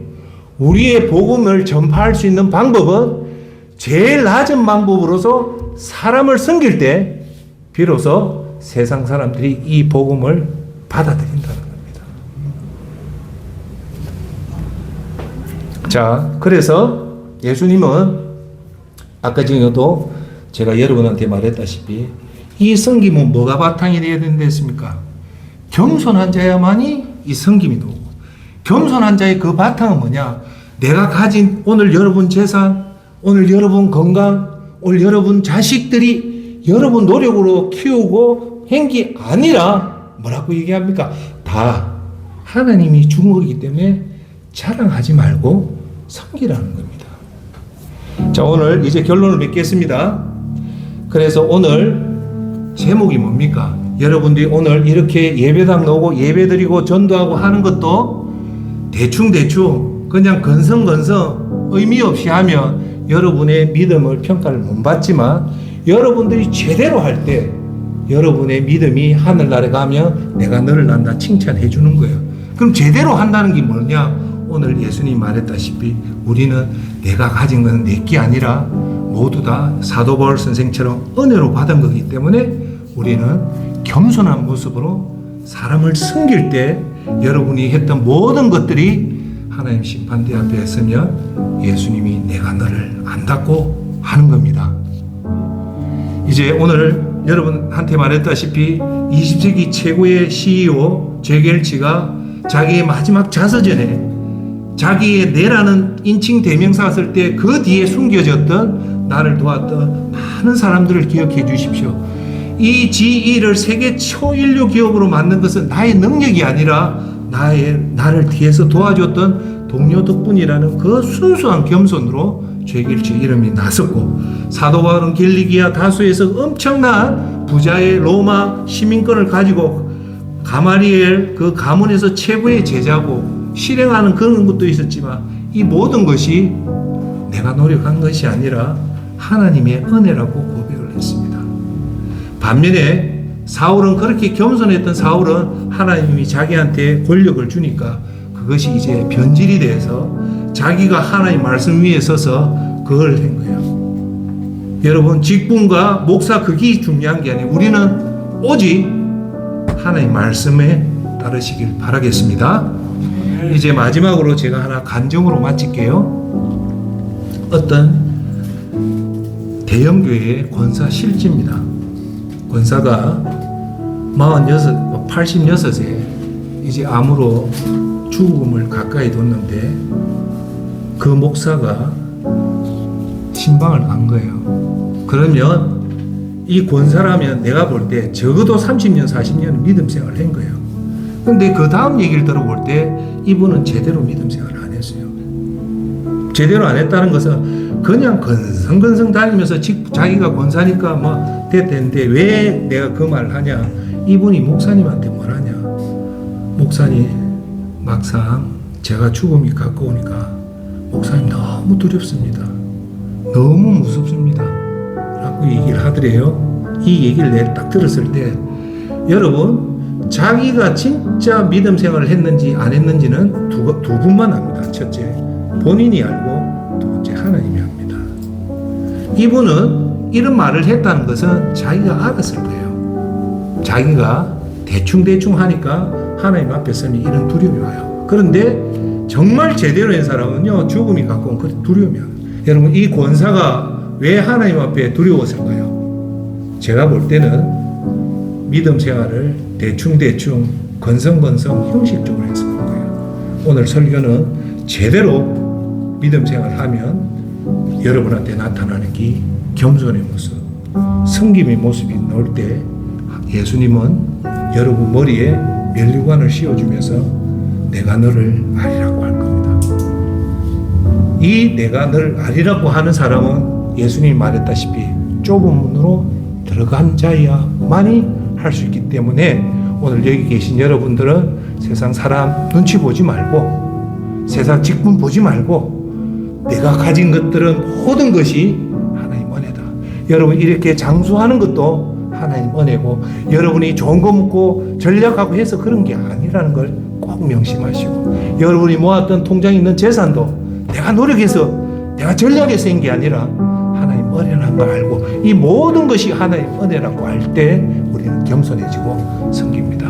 우리의 복음을 전파할 수 있는 방법은 제일 낮은 방법으로서 사람을 섬길 때 비로소 세상 사람들이 이 복음을 받아들인다는 겁니다. 자, 그래서 예수님은 아까 전에도 제가 여러분한테 말했다시피 이 섬김은 뭐가 바탕이 되어야 된다했습니까? 겸손한 자야만이 이 섬김이 되고, 겸손한 자의 그 바탕은 뭐냐? 내가 가진 오늘 여러분 재산, 오늘 여러분 건강, 오늘 여러분 자식들이 여러분 노력으로 키우고 한 게 아니라 뭐라고 얘기합니까? 다 하나님이 준 거기 때문에 자랑하지 말고 섬기라는 겁니다. 자, 오늘 이제 결론을 맺겠습니다. 그래서 오늘 제목이 뭡니까? 여러분들이 오늘 이렇게 예배당 나오고 예배드리고 전도하고 하는 것도 대충 그냥 건성건성 의미 없이 하면 여러분의 믿음을 평가를 못 받지만 여러분들이 제대로 할 때 여러분의 믿음이 하늘나라에 가면 내가 너를 난다 칭찬해 주는 거예요. 그럼 제대로 한다는 게 뭐냐? 오늘 예수님 말했다시피 우리는 내가 가진 것은 내게 아니라 모두 다 사도 바울 선생처럼 은혜로 받은 거기 때문에 우리는 겸손한 모습으로 사람을 섬길 때 여러분이 했던 모든 것들이 하나님 심판대 앞에 서면 예수님이 내가 너를 안다고 하는 겁니다. 이제 오늘 여러분한테 말했다시피 20세기 최고의 CEO 제겔치가 자기의 마지막 자서전에 자기의 내라는 인칭 대명사가 쓸 때 그 뒤에 숨겨졌던 나를 도왔던 많은 사람들을 기억해 주십시오. 이 G2를 세계 초인류 기업으로 만든 것은 나의 능력이 아니라 나를 뒤에서 도와줬던 동료 덕분이라는 그 순수한 겸손으로 죄일치 이름이 났었고, 사도 바울은 길리기아 다수에서 엄청난 부자의 로마 시민권을 가지고 가마리엘 그 가문에서 최고의 제자고 실행하는 그런 것도 있었지만, 이 모든 것이 내가 노력한 것이 아니라 하나님의 은혜라고 고백을 했습니다. 반면에 사울은, 그렇게 겸손했던 사울은 하나님이 자기한테 권력을 주니까 그것이 이제 변질이 돼서 자기가 하나님 말씀 위에 서서 그걸 한 거예요. 여러분, 직분과 목사 그게 중요한 게 아니에요. 우리는 오직 하나님 말씀에 따르시길 바라겠습니다. 이제 마지막으로 제가 하나 간증으로 마칠게요. 어떤 대형교회의 권사 실지입니다. 권사가 86세 이제 암으로 죽음을 가까이 뒀는데, 그 목사가 신방을 간 거예요. 그러면 이 권사라면 내가 볼 때 적어도 30년, 40년 믿음 생활을 한 거예요. 근데 그 다음 얘기를 들어볼 때 이분은 제대로 믿음 생활을 안 했어요. 제대로 안 했다는 것은 그냥 건성건성 다니면서 자기가 권사니까 뭐 됐는데 왜 내가 그 말을 하냐. 이분이 목사님한테 뭘 하냐. 목사님, 막상 제가 죽음이 가까우니까 목사님 너무 두렵습니다. 너무 무섭습니다. 라고 얘기를 하더래요. 이 얘기를 내가 딱 들었을 때, 여러분, 자기가 진짜 믿음 생활을 했는지 안 했는지는 두 분만 압니다. 첫째, 본인이 알고, 두 번째, 하나님이 압니다. 이분은 이런 말을 했다는 것은 자기가 알았을 거예요. 자기가 대충 하니까 하나님 앞에 서니 이런 두려움이 와요. 그런데 정말 제대로 한 사람은요, 죽음이 가까운 그 두려움이 와요. 여러분, 이 권사가 왜 하나님 앞에 두려웠을까요? 제가 볼 때는 믿음 생활을 대충 건성건성 형식적으로 했을 거예요. 오늘 설교는 제대로 믿음 생활을 하면 여러분한테 나타나는 게 겸손의 모습, 섬김의 모습이 나올 때 예수님은 여러분 머리에 면류관을 씌워주면서 내가 너를 아리라고 할 겁니다. 이 내가 너를 아리라고 하는 사람은 예수님이 말했다시피 좁은 문으로 들어간 자야만이 할 수 있기 때문에 오늘 여기 계신 여러분들은 세상 사람 눈치 보지 말고, 세상 직분 보지 말고, 내가 가진 것들은 모든 것이 하나님 은혜다. 여러분, 이렇게 장수하는 것도 하나님 은혜고, 여러분이 좋은 거 먹고 전략하고 해서 그런 게 아니라는 걸 꼭 명심하시고, 여러분이 모았던 통장에 있는 재산도 내가 노력해서 내가 전략해서 한 게 아니라 하나님 은혜라는 걸 알고, 이 모든 것이 하나님 은혜라고 할 때 우리는 겸손해지고 섬깁니다.